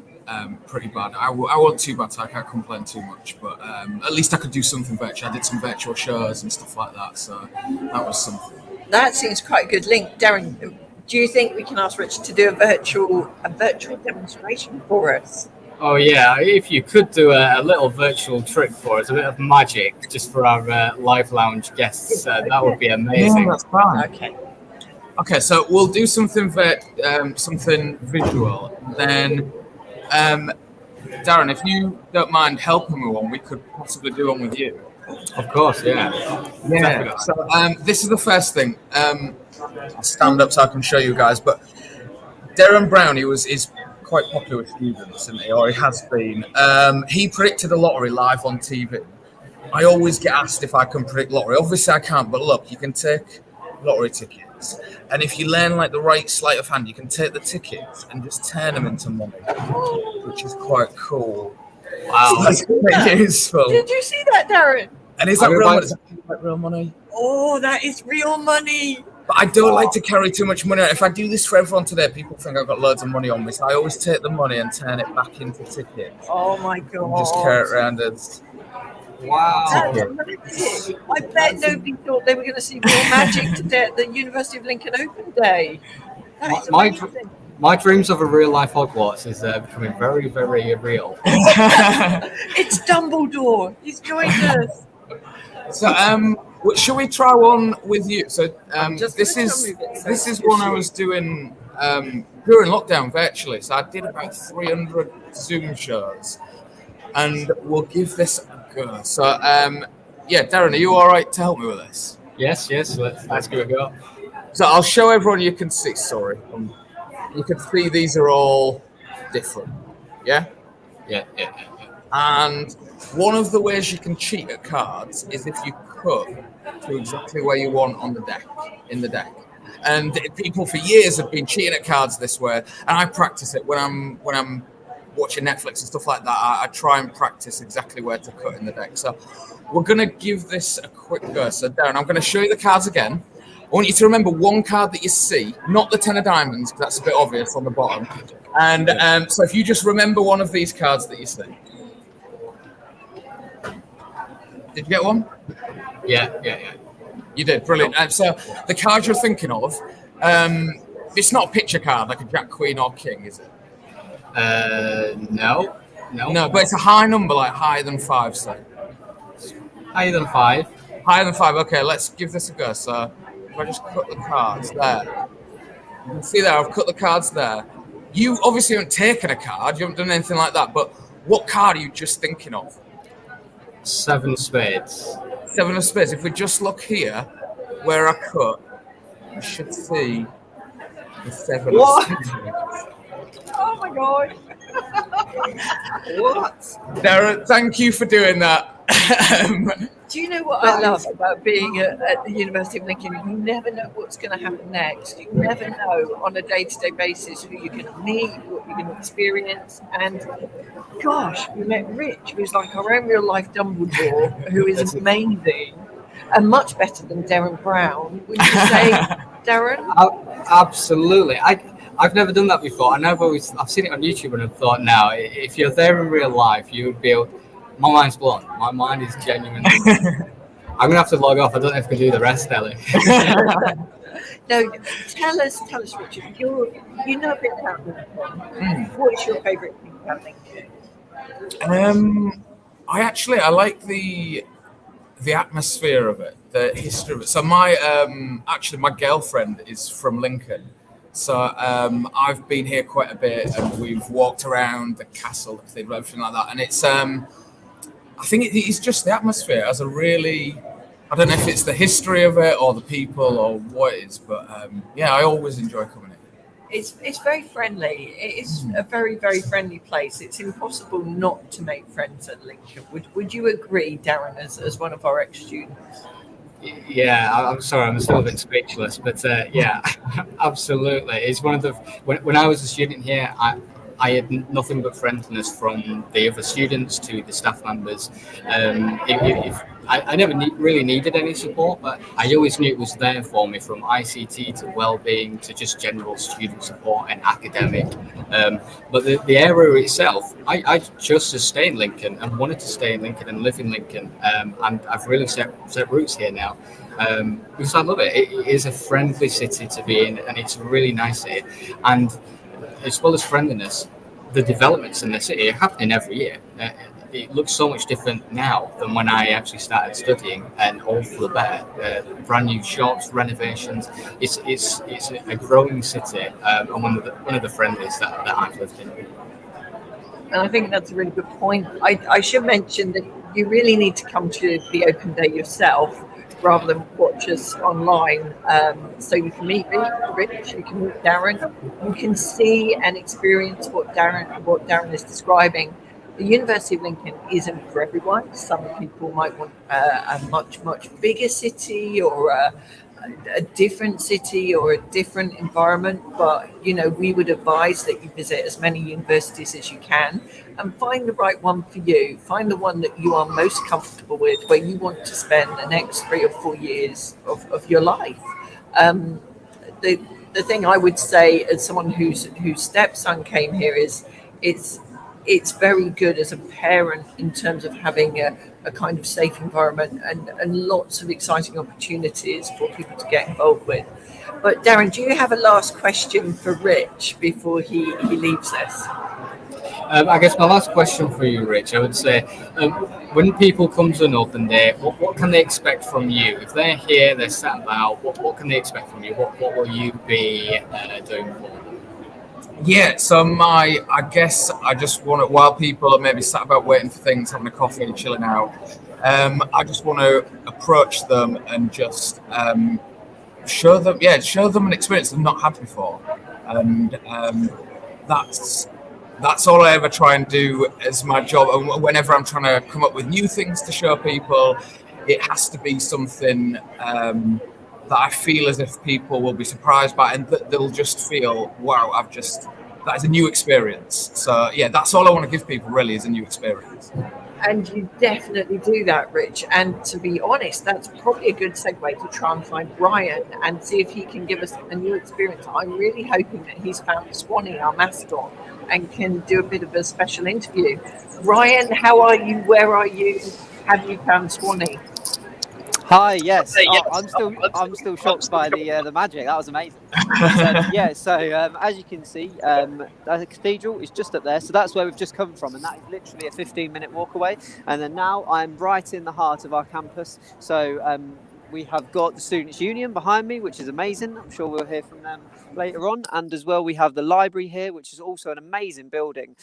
pretty bad. I wasn't too bad, so I can't complain too much. But at least I could do something virtual. I did some virtual shows and stuff like that, so that was something. that seems quite a good link. Darren, do you think we can ask Rich to do a virtual demonstration for us? Oh yeah, if you could do a little virtual trick for us, a bit of magic just for our live lounge guests, that would be amazing. that's fine. Okay. Okay, so we'll do something something visual. Then, Darren, if you don't mind helping me one, we could possibly do one with you. Of course, yeah. Yeah. So this is the first thing. I'll stand up so I can show you guys. But Darren Brown, is quite popular with students, isn't he? Or he has been. He predicted a lottery live on TV. I always get asked if I can predict lottery. Obviously, I can't. But look, you can take lottery tickets, and if you learn like the right sleight of hand, you can take the tickets and just turn them into money, which is quite cool. Wow. That's quite useful. Did you see that, Darren? And is that I mean, real like- money? Is that like real money? Oh, that is real money. But I don't like to carry too much money. If I do this for everyone today, people think I've got loads of money on me. So I always take the money and turn it back into tickets. Oh my And god. just carry it around as Wow. That's amazing. I bet nobody thought they were going to see real magic today at the University of Lincoln Open Day. That is My- amazing. My dreams of a real life Hogwarts is becoming very, very real. It's Dumbledore. He's joined us. So shall we try one with you? So Just this gonna is move it so this it's is one I you. was doing during lockdown virtually. So I did about 300 Zoom shows, and we'll give this a go. So yeah, Darren, are you all right to help me with this? Yes, let's give it a go. So I'll show everyone. You can see. Sorry, you can see these are all different. Yeah. Yeah. And one of the ways you can cheat at cards is if you cut to exactly where you want on the deck, in the deck. And people for years have been cheating at cards this way, and I practice it when I'm watching Netflix and stuff like that. I try and practice exactly where to cut in the deck. So we're gonna give this a quick go. So Darren, I'm gonna show you the cards again. I want you to remember one card that you see, not the 10 of diamonds, because that's a bit obvious on the bottom. And so if you just remember one of these cards that you see. Did you get one? Yeah. You did, brilliant. And so the card you're thinking of, it's not a picture card like a Jack, Queen, or King, is it? No, but it's a high number, like higher than 5, so. Higher than 5. Higher than 5. Okay, let's give this a go. So if I just cut the cards there, you can see there I've cut the cards there. You obviously haven't taken a card, you haven't done anything like that, but what card are you just thinking of? 7 spades. 7 of spades. If we just look here where I cut, you should see the 7 of spades. Oh my god. What? Darren, thank you for doing that. Do you know what I love about being at the University of Lincoln? You never know what's going to happen next. You never know on a day-to-day basis who you're going to meet, what you're going to experience. And gosh, we met Rich, who's like our own real-life Dumbledore, who is amazing and much better than Darren Brown. Would you say, Darren? Absolutely. I've never done that before, and I've seen it on YouTube, and I've thought, now, if you're there in real life, you would be able. My mind's blown. My mind is genuinely. I'm gonna have to log off. I don't know if I can do the rest, Ellie. No, tell us, Richard. You know a bit about Lincoln. What is your favourite thing about Lincoln? I like the atmosphere of it, the history of it. So my girlfriend is from Lincoln. So I've been here quite a bit, and we've walked around the castle, the cathedral, everything like that. And it's, I think it's just the atmosphere as a really, I don't know if it's the history of it or the people or what it is, but yeah, I always enjoy coming in. It's very friendly. It is a very, very friendly place. It's impossible not to make friends at Lincoln. Would you agree, Darren, as one of our ex-students? Yeah, I'm sorry, I'm still a bit speechless, but yeah, absolutely. It's one of the when I was a student here, I had nothing but friendliness from the other students to the staff members. I never really needed any support, but I always knew it was there for me, from ICT to well-being to just general student support and academic. But the area itself, I chose to stay in Lincoln and wanted to stay in Lincoln and live in Lincoln. And I've really set roots here now. Because I love it. It is a friendly city to be in, and it's a really nice city. And as well as friendliness, the developments in the city are happening every year. It looks so much different now than when I actually started studying, and all for the better. Brand new shops, renovations. It's a growing city, and one of the friendliest that I've lived in. And I think that's a really good point. I should mention that you really need to come to the open day yourself, rather than watch us online. So you can meet Rich, you can meet Darren, you can see and experience what Darren is describing. The University of Lincoln isn't for everyone. Some people might want a much, much bigger city, or a different city, or a different environment. But, we would advise that you visit as many universities as you can and find the right one for you. Find the one that you are most comfortable with, where you want to spend the next 3 or 4 years of your life. The thing I would say, as someone whose stepson came here, is it's very good as a parent in terms of having a kind of safe environment and lots of exciting opportunities for people to get involved with. But Darren, do you have a last question for Rich before he leaves us? I guess my last question for you, Rich, I would say, when people come to an open day, what can they expect from you? If they're here, they're sat about, what can they expect from you? What will you be doing for them? Yeah, so I guess I just want to, while people are maybe sat about waiting for things, having a coffee and chilling out, I just want to approach them and just show them an experience they've not had before. And that's all I ever try and do as my job. And whenever I'm trying to come up with new things to show people, it has to be something that I feel as if people will be surprised by, and that they'll just feel, wow, that is a new experience. So yeah, that's all I want to give people, really, is a new experience. And you definitely do that, Rich. And to be honest, that's probably a good segue to try and find Ryan and see if he can give us a new experience. I'm really hoping that he's found Swanee, our mascot, and can do a bit of a special interview. Ryan, how are you? Where are you? Have you found Swanee? Hi, yes. Oh, I'm still shocked by the magic. That was amazing. So as you can see, the cathedral is just up there. So that's where we've just come from, and that is literally a 15-minute walk away. And then now I'm right in the heart of our campus. So we have got the Students' Union behind me, which is amazing. I'm sure we'll hear from them later on. And as well, we have the library here, which is also an amazing building.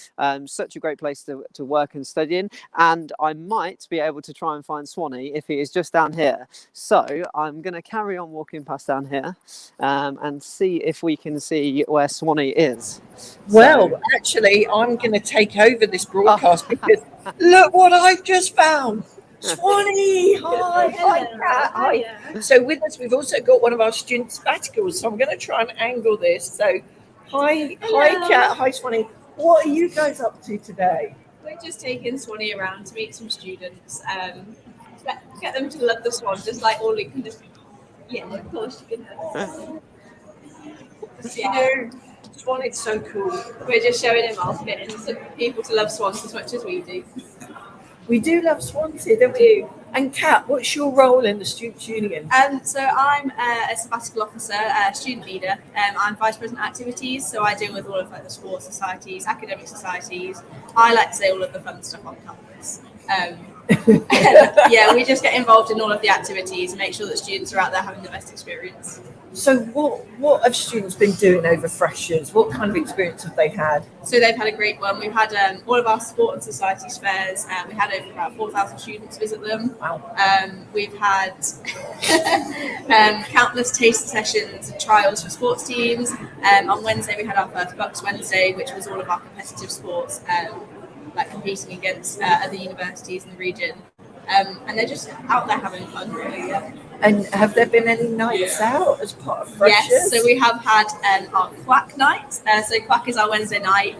Such a great place to work and study in. And I might be able to try and find Swanee if he is just down here. So I'm going to carry on walking past down here and see if we can see where Swanee is. Well, actually, I'm going to take over this broadcast because look what I've just found. Swanee, hi, Kat, hi. So with us, we've also got one of our student sabbaticals. So I'm going to try and angle this. So hi, Kat, hi, Swanee. What are you guys up to today? We're just taking Swanee around to meet some students, get them to love the swan, just like all you can just. Yeah, of course you can. Yeah. Swanee's so cool. We're just showing him off, getting some people to love swans as much as we do. We do love swans here, don't we? And Kat, what's your role in the Students' Union? So I'm a sabbatical officer, student leader. I'm vice president activities, so I deal with all of the sports societies, academic societies. I like to say all of the fun stuff on campus. We just get involved in all of the activities and make sure that students are out there having the best experience. So what have students been doing over freshers? What kind of experience have they had? So they've had a great one. We've had all of our sport and societies fairs. We had over about 4,000 students visit them. Wow. We've had countless taste sessions and trials for sports teams. On Wednesday, we had our first Bucks Wednesday, which was all of our competitive sports, like competing against other universities in the region. And they're just out there having fun, really. Yeah. And have there been any nights out as part of freshers? Yes, so we have had our Quack night. So Quack is our Wednesday night.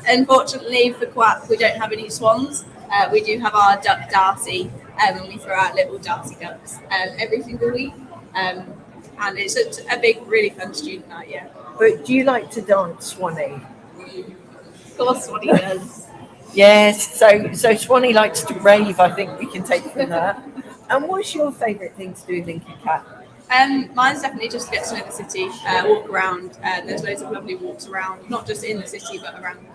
Unfortunately for Quack, we don't have any swans. We do have our duck Darcy, and we throw out little Darcy ducks every single week. And it's a big, really fun student night, yeah. But do you like to dance, Swanee? Of course, Swanee does. Yes, so Swanee likes to rave, I think we can take from that. And what's your favourite thing to do in Lincoln, Kat? Mine's definitely just to get to know the city, walk around. There's loads of lovely walks around, not just in the city, but around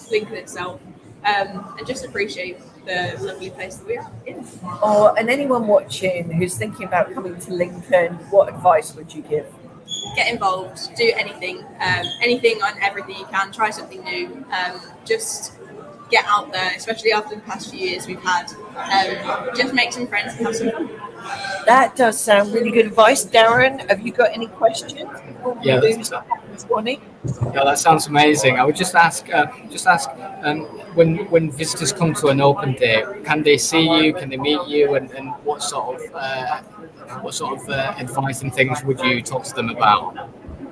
Lincoln itself. And just appreciate the lovely place that we are in. Oh, and anyone watching who's thinking about coming to Lincoln, what advice would you give? Get involved, do anything and everything you can, try something new. Just get out there, especially after the past few years we've had. Just make some friends and have some fun. That does sound really good advice. Darren, have you got any questions? Yeah, that sounds amazing. I would just ask, when visitors come to an open day, can they see you? Can they meet you? And what sort of advice and things would you talk to them about?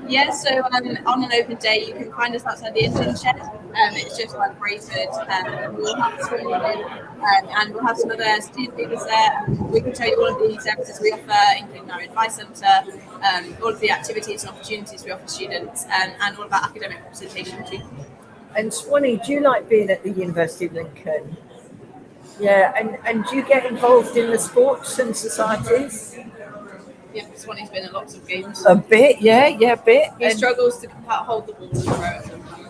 Yeah, so on an open day, you can find us outside the intern shed. It's just like rated, we'll have and we'll have some other student leaders there. We can tell you all of the services we offer, including our advice centre, all of the activities and opportunities we offer students, and all of our academic representation too. And Swanee, do you like being at the University of Lincoln? Yeah, and do you get involved in the sports and societies? Yeah, Swanee's been in lots of games. A bit, yeah, a bit. He struggles to hold the ball and throw it sometimes.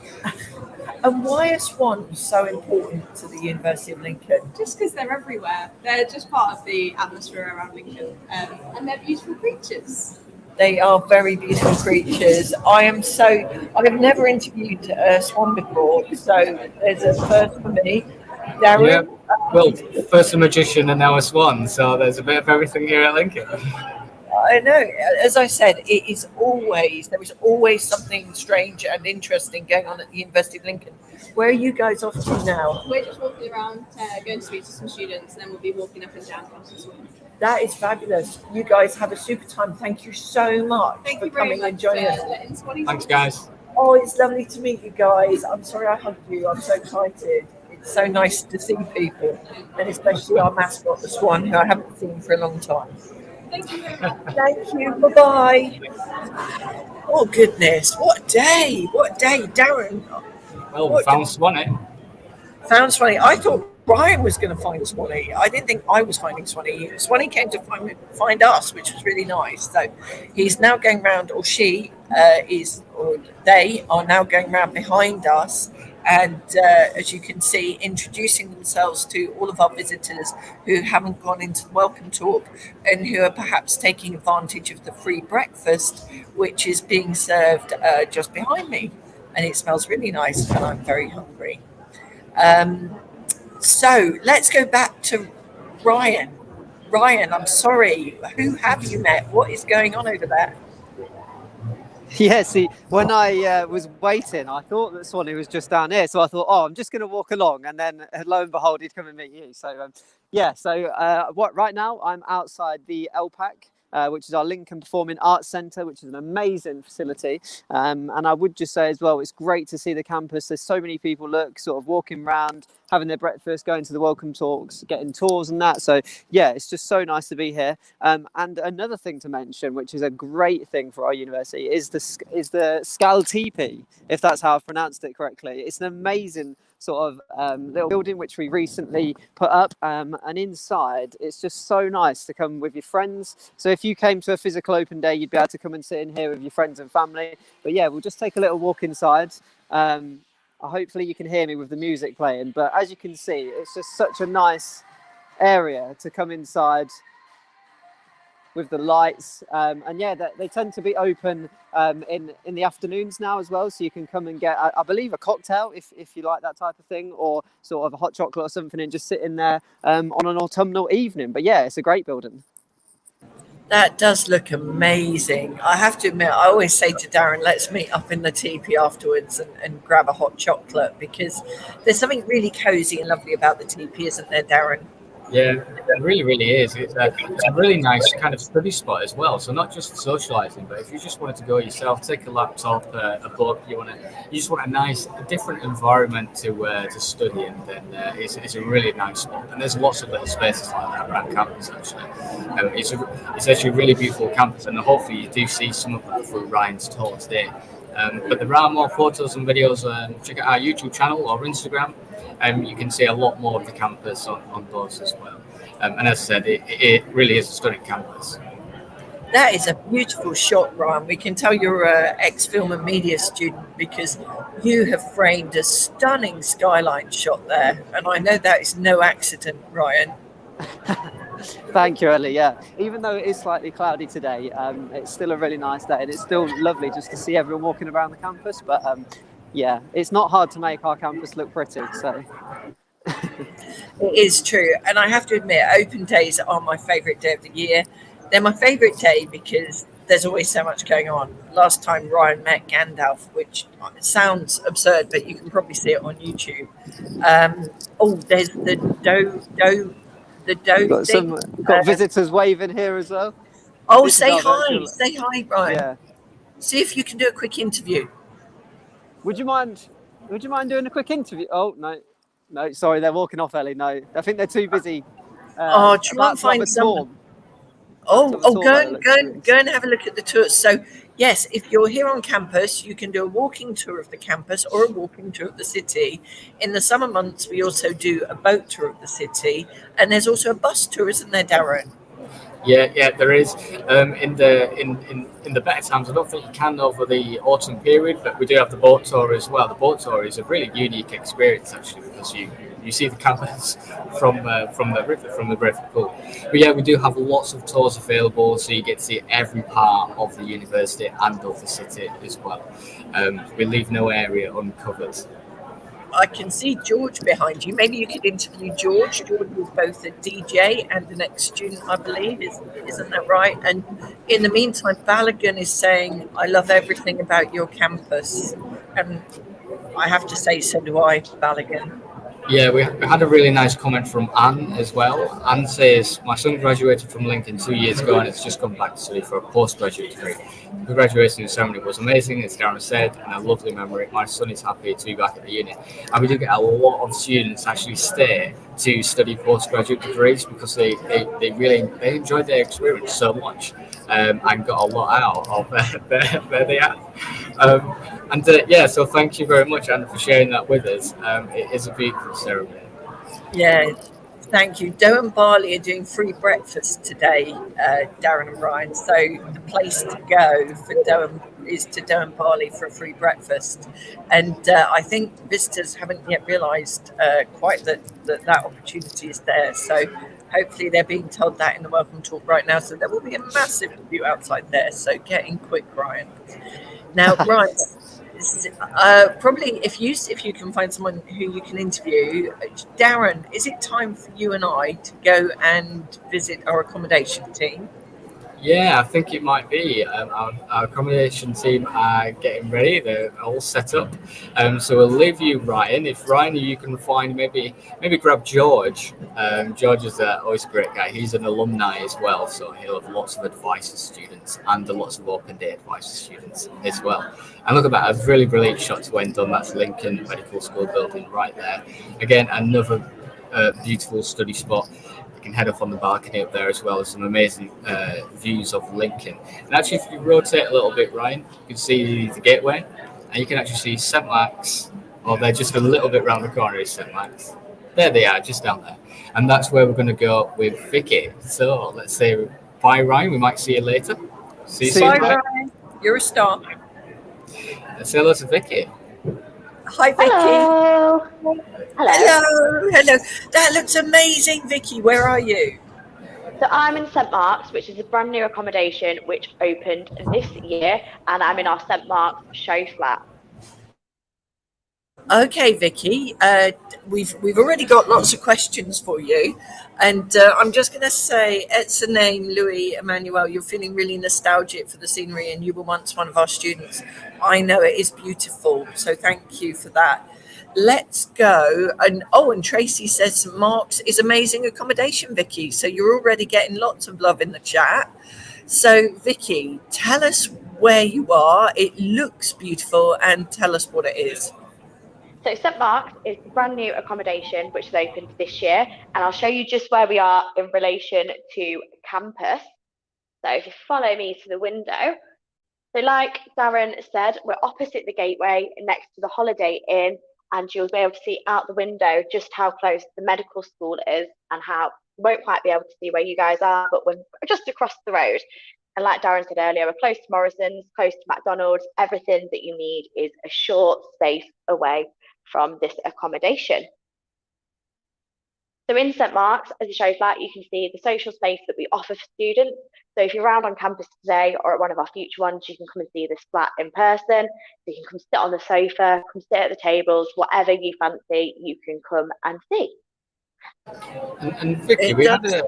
And why are swans so important to the University of Lincoln? Just because they're everywhere. They're just part of the atmosphere around Lincoln. And they're beautiful creatures. They are very beautiful creatures. I have never interviewed a swan before, so there's a first for me. Darren? Yeah, well, first a magician and now a swan, so there's a bit of everything here at Lincoln. I know. As I said, there is always something strange and interesting going on at the University of Lincoln. Where are you guys off to now? We're just walking around, going to speak to some students, and then we'll be walking up and down campus as well. That is fabulous. You guys have a super time. Thank you so much for coming and joining us. Thanks, guys. Oh, it's lovely to meet you guys. I'm sorry I hugged you. I'm so excited. So nice to see people, and especially our mascot, the swan, who I haven't seen for a long time. Thank you. Thank you. Bye-bye. Oh, goodness. What a day. What a day. Darren. Well, we found Swanee. Found Swanee. I thought Brian was going to find Swanee. I didn't think I was finding Swanee. Swanee came to find us, which was really nice. So he's now going round, or she or they are now going round behind us. And as you can see, introducing themselves to all of our visitors who haven't gone into the welcome talk and who are perhaps taking advantage of the free breakfast, which is being served just behind me. And it smells really nice, and I'm very hungry. So let's go back to Ryan. Ryan, I'm sorry. Who have you met? What is going on over there? Yeah, see, when I was waiting, I thought that Swanee was just down here. So I thought, oh, I'm just going to walk along. And then lo and behold, he'd come and meet you. So, right now I'm outside the LPAC, which is our Lincoln Performing Arts Centre, which is an amazing facility. And I would just say as well, it's great to see the campus. There's so many people sort of walking around, having their breakfast, going to the welcome talks, getting tours and that. So yeah, it's just so nice to be here. And another thing to mention, which is a great thing for our university, is the Skaltipi, if that's how I've pronounced it correctly. It's an amazing sort of little building which we recently put up, and inside it's just so nice to come with your friends. So if you came to a physical open day, you'd be able to come and sit in here with your friends and family. But yeah, we'll just take a little walk inside. Hopefully you can hear me with the music playing, but as you can see, it's just such a nice area to come inside with the lights, and yeah, they tend to be open in the afternoons now as well, so you can come and get, I believe, a cocktail if you like that type of thing, or sort of a hot chocolate or something, and just sit in there on an autumnal evening. But yeah, it's a great building. That does look amazing. I have to admit, I always say to Darren, let's meet up in the teepee afterwards and grab a hot chocolate, because there's something really cozy and lovely about the teepee, isn't there, Darren? Yeah, it really, really is. It's a really nice kind of study spot as well. So not just socialising, but if you just wanted to go yourself, take a laptop, a book, you just want a nice, different environment to study in, then it's a really nice spot. And there's lots of little spaces like that around campus actually. It's actually a really beautiful campus, and hopefully you do see some of that through Ryan's tour today. But there are more photos and videos. Check out our YouTube channel or Instagram. You can see a lot more of the campus on those as well. And as I said, it really is a stunning campus. That is a beautiful shot, Ryan. We can tell you're an ex-film and media student, because you have framed a stunning skyline shot there. And I know that is no accident, Ryan. Thank you, Ellie. Yeah, even though it is slightly cloudy today, it's still a really nice day, and it's still lovely just to see everyone walking around the campus. But yeah, it's not hard to make our campus look pretty. So it is true, and I have to admit, open days are my favourite day of the year. They're my favourite day because there's always so much going on. Last time Ryan met Gandalf, which sounds absurd, but you can probably see it on YouTube. There's the got visitors waving here as well. Oh, say hi, Brian. Yeah. See if you can do a quick interview. Would you mind doing a quick interview? Oh no, sorry, they're walking off, Ellie. No, I think they're too busy. Try and find someone. Go and have a look at the tours. So yes, if you're here on campus, you can do a walking tour of the campus or a walking tour of the city. In the summer months, we also do a boat tour of the city, and there's also a bus tour, isn't there, Darren? Yeah, there is. In the better times, I don't think you can over the autumn period, but we do have the boat tour as well. The boat tour is a really unique experience actually, because you see the campus from the river pool. But yeah, we do have lots of tours available, so you get to see every part of the university and of the city as well. We leave no area uncovered. I can see George behind you. Maybe you could interview George. George is both a DJ and an ex-student, I believe. Isn't that right? And in the meantime, Balogun is saying, I love everything about your campus. And I have to say, so do I, Balogun. Yeah, we had a really nice comment from Anne as well. Anne says, my son graduated from Lincoln 2 years ago and has just come back to study for a postgraduate degree. The graduation ceremony was amazing, as Darren said, and a lovely memory. My son is happy to be back at the uni. And we do get a lot of students actually stay to study postgraduate degrees because they really they enjoyed their experience so much and got a lot out of where they are. Yeah, so thank you very much, Anne, for sharing that with us. It is a beautiful ceremony. Yeah, thank you. Doe and Barley are doing free breakfast today, Darren and Brian. So the place to go for is to Doe and Barley for a free breakfast. And I think visitors haven't yet realised quite that opportunity is there. So hopefully they're being told that in the welcome talk right now. So there will be a massive queue outside there. So get in quick, Brian. Now, Brian. Probably if you can find someone who you can interview, Darren, is it time for you and I to go and visit our accommodation team? Yeah, I think it might be. Our accommodation team are getting ready. They're all set up. So we'll leave you, Ryan. If Ryan, you can find maybe grab George. George is always a great guy. He's an alumni as well, so he'll have lots of advice for students and lots of open day advice for students as well. And look at that, a really brilliant shot to end on. That's Lincoln Medical School building right there. Again, another beautiful study spot. Can head off on the balcony up there as well as some amazing views of Lincoln. And actually, if you rotate a little bit, Ryan, you can see the gateway, and you can actually see St. Mark's. Oh, they're just a little bit round the corner is St. Mark's. There they are, just down there. And that's where we're going to go with Vicky. So let's say bye, Ryan. We might see you later. See you soon. Bye, Ryan. You're a star. Let's say hello to Vicky. Hi, Vicky. Hello. Hello. That looks amazing, Vicky. Where are you? So I'm in St. Mark's, which is a brand new accommodation which opened this year, and I'm in our St. Mark's Showflat. Okay, Vicky. We've already got lots of questions for you, and I'm just going to say, it's a name, Louis Emmanuel. You're feeling really nostalgic for the scenery, and you were once one of our students. I know it is beautiful, so thank you for that. Let's go. And Tracy says St. Mark's is amazing accommodation, Vicky. So you're already getting lots of love in the chat. So Vicky, tell us where you are. It looks beautiful, and tell us what it is. So St. Mark's is a brand new accommodation which is opened this year, and I'll show you just where we are in relation to campus. So if you follow me to the window. So like Darren said, we're opposite the gateway next to the Holiday Inn, and you'll be able to see out the window just how close the medical school is, and how you won't quite be able to see where you guys are, but we're just across the road. And like Darren said earlier, we're close to Morrison's, close to McDonald's. Everything that you need is a short space away from this accommodation. So in St. Mark's, as a show flat, you can see the social space that we offer for students. So if you're around on campus today or at one of our future ones, you can come and see this flat in person. So you can come sit on the sofa, come sit at the tables, whatever you fancy, you can come and see. And Vicky, we had a...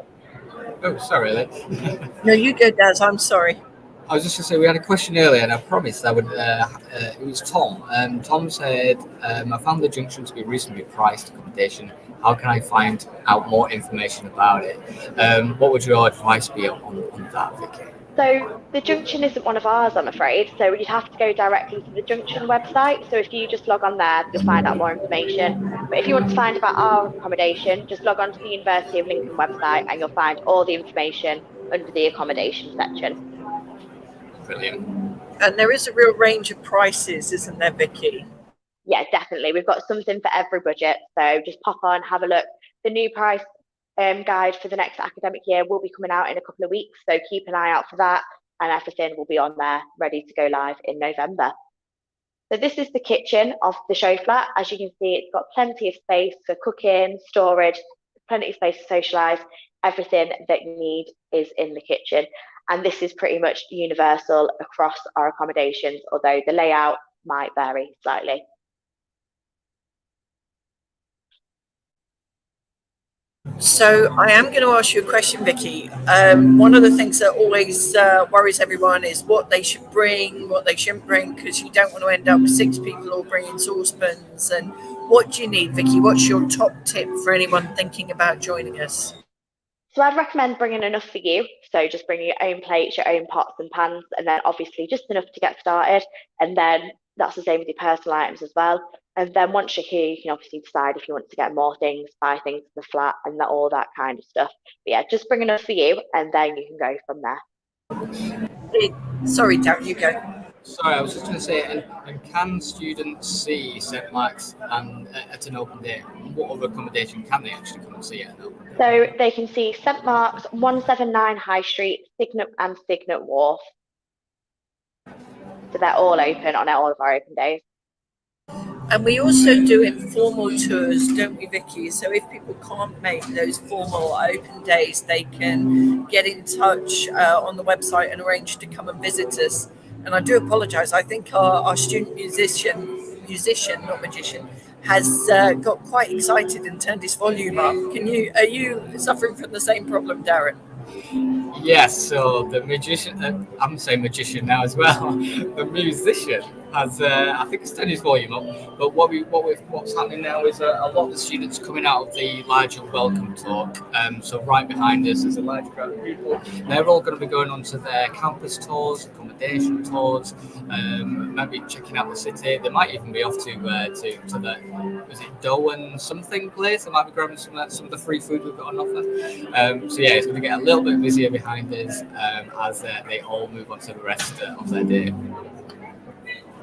Oh, sorry, Alex. No, you go, Daz. I'm sorry. I was just going to say, we had a question earlier, and I promised I would. It was Tom. Tom said, I found the Junction to be reasonably priced accommodation. How can I find out more information about it? What would your advice be on that, Vicky? So the Junction isn't one of ours, I'm afraid. So you'd have to go directly to the Junction website. So if you just log on there, you'll find out more information. But if you want to find about our accommodation, just log on to the University of Lincoln website, and you'll find all the information under the accommodation section. Brilliant. And there is a real range of prices, isn't there, Vicky? Yeah, definitely. We've got something for every budget. So just pop on, have a look. The new price guide for the next academic year will be coming out in a couple of weeks. So keep an eye out for that, and everything will be on there ready to go live in November. So this is the kitchen of the show flat. As you can see, it's got plenty of space for cooking, storage, plenty of space to socialise. Everything that you need is in the kitchen. And this is pretty much universal across our accommodations, although the layout might vary slightly. So I am going to ask you a question, Vicky. One of the things that always worries everyone is what they should bring, what they shouldn't bring, because you don't want to end up with 6 people all bringing saucepans and What do you need, Vicky? What's your top tip for anyone thinking about joining us? So I'd recommend bringing enough for you. So just bring your own plates, your own pots and pans, and then obviously just enough to get started. And then that's the same with your personal items as well. And then once you're here, you can obviously decide if you want to get more things, buy things in the flat, and all that kind of stuff. But yeah, just bring enough for you, and then you can go from there. Sorry, Darren, you go. Sorry, I was just going to say, and can students see St Mark's and at an open day? What other accommodation can they actually come and see at an open day? So they can see St Mark's, 179 High Street, Signet and Signet Wharf. So they're all open on all of our open days. And we also do informal tours, don't we, Vicky? So if people can't make those formal open days, they can get in touch on the website and arrange to come and visit us. And I do apologise. I think our student musician, not magician, has got quite excited and turned his volume up. Are you suffering from the same problem, Darren? Yes, so the magician, I'm saying magician now as well. The musician has, I think, it's turned his volume up. But what's happening now is a lot of the students coming out of the larger welcome talk. So right behind us is a large crowd of people. They're all going to be going on to their campus tours, accommodation tours, maybe checking out the city. They might even be off to the, was it Doan something place? They might be grabbing some of the free food we've got on offer. So yeah, it's going to get a little bit busier behind us as they all move on to the rest of their day.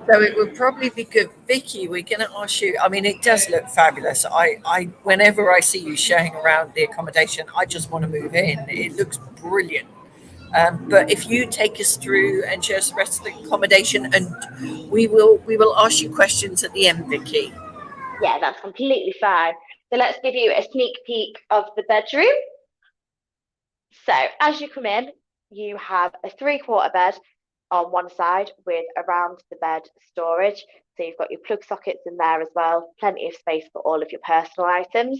So it would probably be good, Vicky. We're going to ask you. I mean, it does look fabulous. I whenever I see you showing around the accommodation, I just want to move in. It looks brilliant. But if you take us through and show us the rest of the accommodation, and we will ask you questions at the end, Vicky. Yeah, that's completely fine. So let's give you a sneak peek of the bedroom. So as you come in, you have a 3/4 bed on one side with around the bed storage. So you've got your plug sockets in there as well, plenty of space for all of your personal items.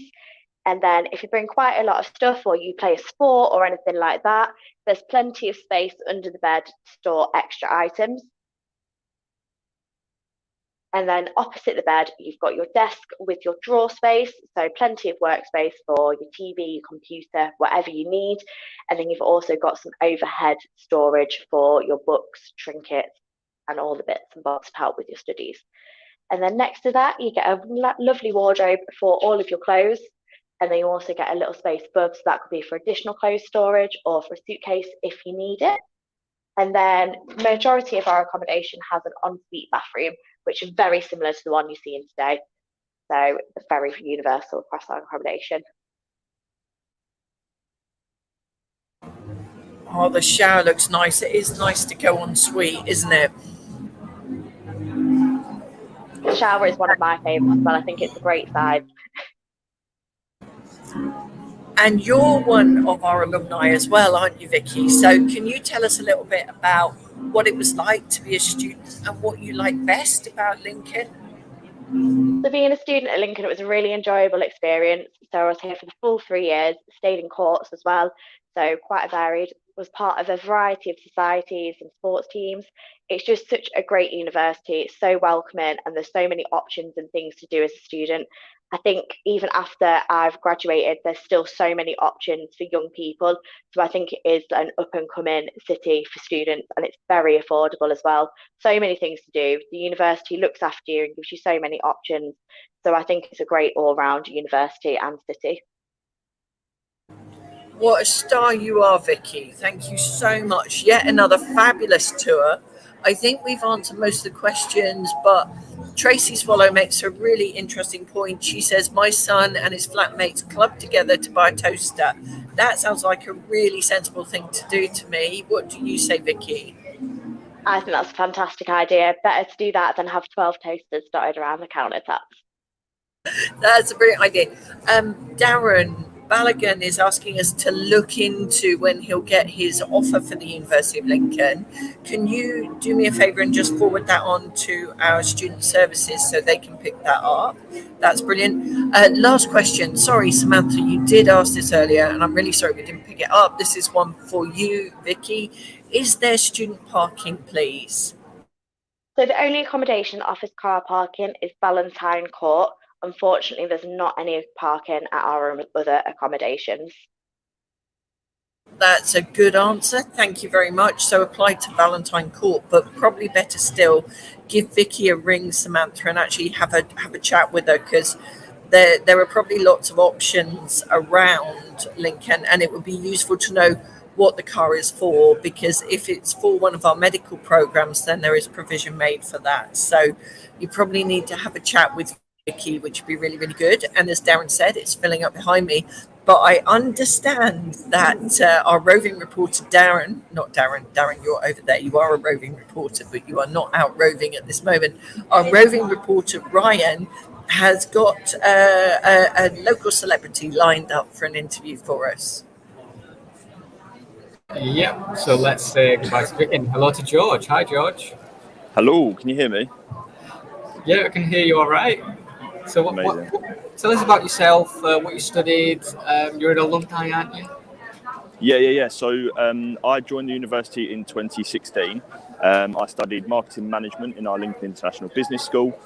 And then if you bring quite a lot of stuff or you play a sport or anything like that, there's plenty of space under the bed to store extra items. And then opposite the bed, you've got your desk with your drawer space, so plenty of workspace for your TV, your computer, whatever you need. And then you've also got some overhead storage for your books, trinkets, and all the bits and bobs to help with your studies. And then next to that, you get a lovely wardrobe for all of your clothes. And then you also get a little space above, so that could be for additional clothes storage or for a suitcase if you need it. And then majority of our accommodation has an ensuite bathroom, which is very similar to the one you're seeing today. So it's very universal across our accommodation. Oh, the shower looks nice. It is nice to go en suite, isn't it? The shower is one of my favourites as well. I think it's a great size. And you're one of our alumni as well, aren't you, Vicky? So can you tell us a little bit about what it was like to be a student and what you like best about Lincoln? So being a student at Lincoln, it was a really enjoyable experience. So I was here for the full 3 years, stayed in courts as well. So quite varied, was part of a variety of societies and sports teams. It's just such a great university. It's so welcoming and there's so many options and things to do as a student. I think even after I've graduated, there's still so many options for young people. So I think it is an up and coming city for students and it's very affordable as well. So many things to do. The university looks after you and gives you so many options. So I think it's a great all round university and city. What a star you are, Vicky. Thank you so much. Yet another fabulous tour. I think we've answered most of the questions, but Tracy Swallow makes a really interesting point. She says, my son and his flatmates clubbed together to buy a toaster. That sounds like a really sensible thing to do to me. What do you say, Vicky? I think that's a fantastic idea. Better to do that than have 12 toasters dotted around the countertops. That's a brilliant idea. Darren Ballaghan is asking us to look into when he'll get his offer for the University of Lincoln. Can you do me a favour and just forward that on to our student services so they can pick that up? That's brilliant. Last question. Sorry, Samantha, you did ask this earlier, and I'm really sorry we didn't pick it up. This is one for you, Vicky. Is there student parking, please? So the only accommodation that offers car parking is Valentine Court Unfortunately, there's not any parking at our other accommodations. That's a good answer. Thank you very much. So apply to Valentine Court, but probably better still, give Vicky a ring, Samantha, and actually have a chat with her, because there are probably lots of options around Lincoln, and it would be useful to know what the car is for, because if it's for one of our medical programs, then there is provision made for that. So you probably need to have a chat with Vicky, which would be really, really good. And as Darren said, it's filling up behind me. But I understand that our roving reporter, Darren, you're over there. You are a roving reporter, but you are not out roving at this moment. Our roving reporter, Ryan, has got a local celebrity lined up for an interview for us. Yep. So let's say goodbye to Vicky. Hello to George. Hi, George. Hello, can you hear me? Yeah, I can hear you all right. So tell us about yourself, what you studied. You're an alumni, aren't you? Yeah. So I joined the university in 2016. I studied marketing management in our Lincoln International Business School.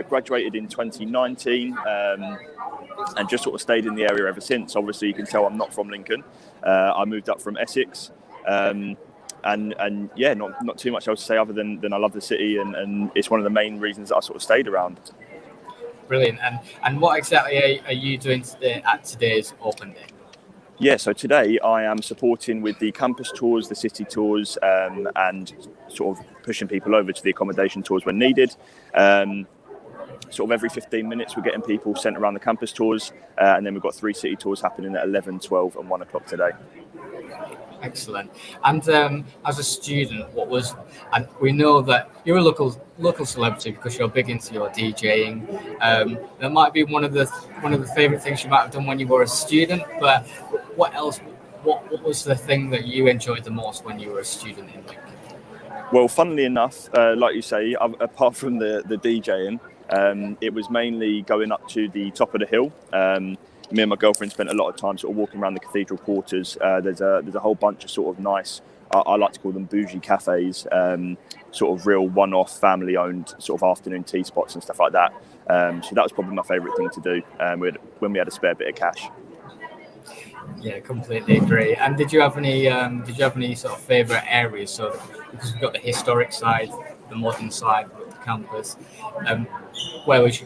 Graduated in 2019 and just sort of stayed in the area ever since. Obviously, you can tell I'm not from Lincoln. I moved up from Essex. And yeah, not too much else to say other than I love the city, and it's one of the main reasons that I sort of stayed around. Brilliant. And what exactly are you doing today at today's open day? Yeah, so today I am supporting with the campus tours, the city tours, and sort of pushing people over to the accommodation tours when needed. Sort of every 15 minutes we're getting people sent around the campus tours, and then we've got 3 city tours happening at 11, 12 and 1 o'clock today. Excellent. And as a student, and we know that you're a local celebrity because you're big into your DJing. That might be one of the favourite things you might have done when you were a student. But what else? What was the thing that you enjoyed the most when you were a student in Lincoln? Well, funnily enough, like you say, apart from the DJing, it was mainly going up to the top of the hill. Me and my girlfriend spent a lot of time sort of walking around the Cathedral quarters. There's a whole bunch of sort of nice, I like to call them bougie cafes, sort of real one-off family-owned sort of afternoon tea spots and stuff like that. So that was probably my favourite thing to do when we had a spare bit of cash. Yeah, completely agree. And did you have any sort of favourite areas? So because we've got the historic side, the modern side of the campus, where was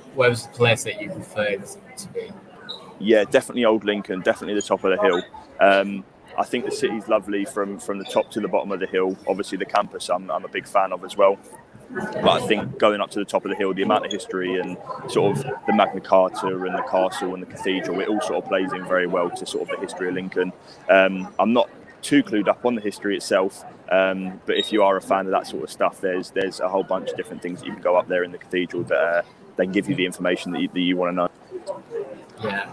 the place that you preferred to be? Yeah, definitely Old Lincoln, definitely the top of the hill. I think the city's lovely from the top to the bottom of the hill. Obviously the campus I'm a big fan of as well. But I think going up to the top of the hill, the amount of history and sort of the Magna Carta and the castle and the cathedral, it all sort of plays in very well to sort of the history of Lincoln. I'm not too clued up on the history itself, but if you are a fan of that sort of stuff, there's a whole bunch of different things that you can go up there in the cathedral that they can give you the information that you want to know. Yeah,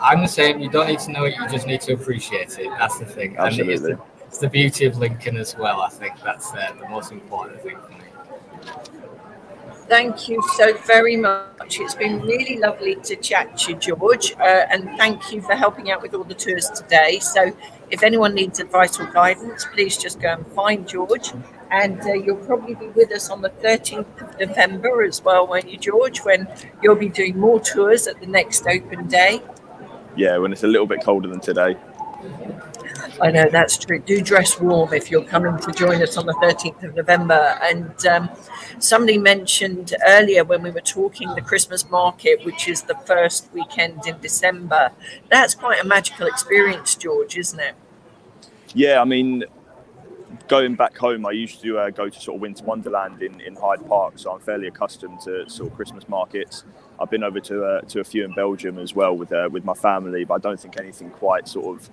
I'm the same. You don't need to know it, you just need to appreciate it. That's the thing. Absolutely. And it's the beauty of Lincoln as well. I think that's the most important thing for me. Thank you so very much. It's been really lovely to chat to you, George, and thank you for helping out with all the tours today. So if anyone needs advice or guidance, please just go and find George. And you'll probably be with us on the 13th of November as well, won't you, George, when you'll be doing more tours at the next open day? Yeah, when it's a little bit colder than today. I know, that's true. Do dress warm if you're coming to join us on the 13th of November. And somebody mentioned earlier when we were talking the Christmas market, which is the first weekend in December. That's quite a magical experience, George, isn't it? Yeah, I mean, going back home, I used to go to sort of Winter Wonderland in Hyde Park, so I'm fairly accustomed to sort of Christmas markets. I've been over to a few in Belgium as well with my family, but I don't think anything quite sort of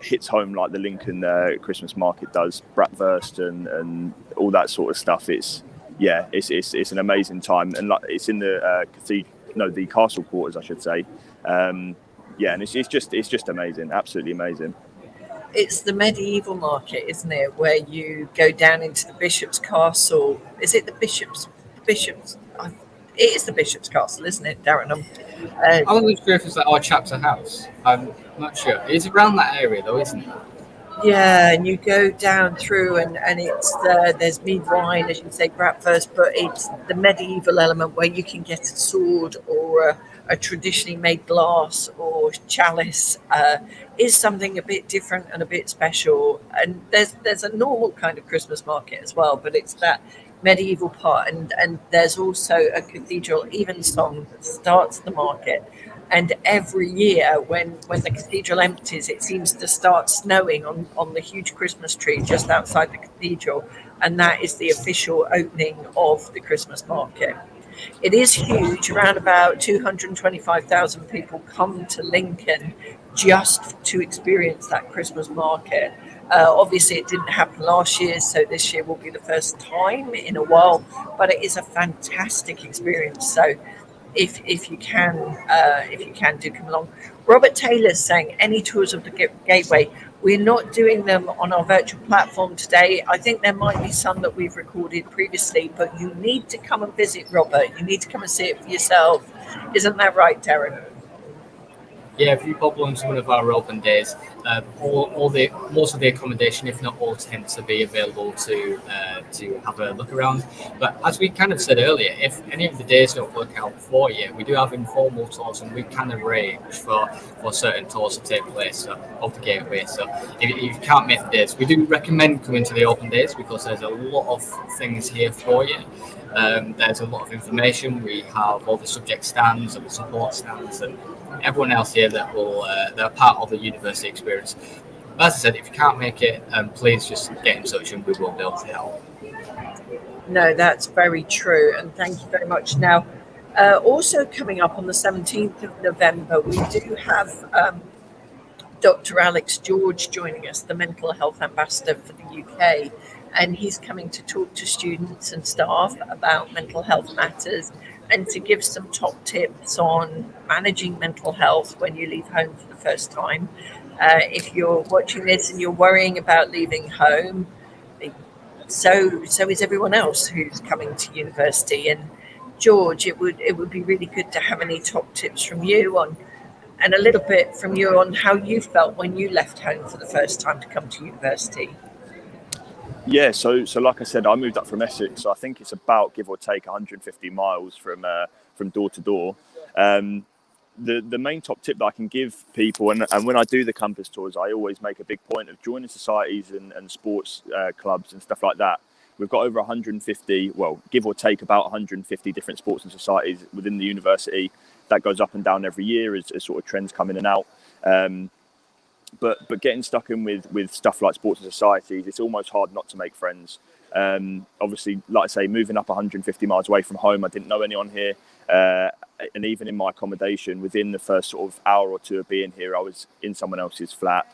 hits home like the Lincoln Christmas market does. Bratwurst and all that sort of stuff. It's an amazing time, and like it's in the the castle quarters, I should say. And it's just amazing, absolutely amazing. It's the medieval market, isn't it, where you go down into the Bishop's Castle. Is it the Bishop's? It is the Bishop's Castle, isn't it, Darren? I'm not sure if it's like our chapter house. I'm not sure. It's around that area, though, isn't it? Yeah, and you go down through, and it's there's mead wine, as you say, breakfast, but it's the medieval element where you can get a sword or a traditionally made glass or chalice is something a bit different and a bit special. And there's a normal kind of Christmas market as well, but it's that medieval part, and there's also a cathedral evensong that starts the market. And every year, when the cathedral empties, it seems to start snowing on the huge Christmas tree just outside the cathedral. And that is the official opening of the Christmas market. It is huge. Around about 225,000 people come to Lincoln just to experience that Christmas market. Obviously, it didn't happen last year, so this year will be the first time in a while. But it is a fantastic experience. So if you can do come along. Robert Taylor's saying any tours of the gateway. We're not doing them on our virtual platform today. I think there might be some that we've recorded previously, but you need to come and visit, Robert. You need to come and see it for yourself. Isn't that right, Darren? Yeah, if you pop on to one of our open days, most of the accommodation, if not all, tend to be available to have a look around. But as we kind of said earlier, if any of the days don't work out for you, we do have informal tours, and we can arrange for certain tours to take place of the gateway. So if you can't make the days, we do recommend coming to the open days because there's a lot of things here for you. There's a lot of information. We have all the subject stands and the support stands and everyone else here that will they're part of the university experience. As I said, if you can't make it, please just get in touch and we will be able to help. No, that's very true, and thank you very much. Now, also coming up on the 17th of November, we do have Dr. Alex George joining us, the mental health ambassador for the UK, and he's coming to talk to students and staff about mental health matters and to give some top tips on managing mental health when you leave home for the first time. If you're watching this and you're worrying about leaving home, so is everyone else who's coming to university. And George, it would be really good to have any top tips from you on, and a little bit from you on how you felt when you left home for the first time to come to university. Yeah, so like I said, I moved up from Essex, so I think it's about, give or take, 150 miles from door to door. The main top tip that I can give people, and when I do the campus tours, I always make a big point of joining societies and sports clubs and stuff like that. We've got over 150, well, give or take about 150 different sports and societies within the university. That goes up and down every year as sort of trends come in and out. But getting stuck in with stuff like sports and societies, it's almost hard not to make friends. Obviously, like I say, moving up 150 miles away from home, I didn't know anyone here. And even in my accommodation, within the first sort of hour or two of being here, I was in someone else's flat,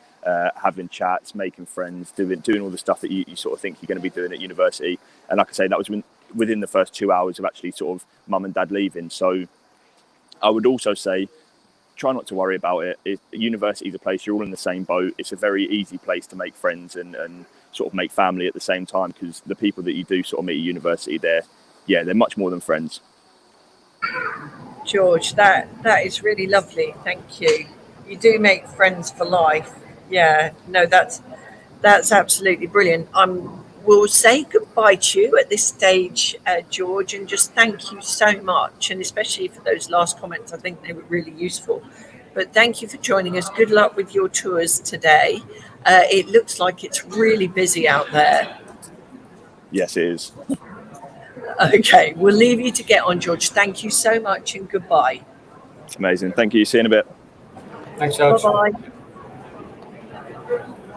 having chats, making friends, doing all the stuff that you sort of think you're going to be doing at university. And like I say, that was within the first 2 hours of actually sort of mum and dad leaving. So I would also say, try not to worry about it. University is a place, you're all in the same boat. It's a very easy place to make friends and sort of make family at the same time, because the people that you do sort of meet at university, they're much more than friends. George, that is really lovely. Thank you. You do make friends for life. Yeah, no, that's absolutely brilliant. We'll say goodbye to you at this stage, George, and just thank you so much, and especially for those last comments. I think they were really useful. But thank you for joining us. Good luck with your tours today. It looks like it's really busy out there. Yes, it is. Okay, we'll leave you to get on, George. Thank you so much and goodbye. Amazing. Thank you. See you in a bit. Thanks, George. Bye-bye.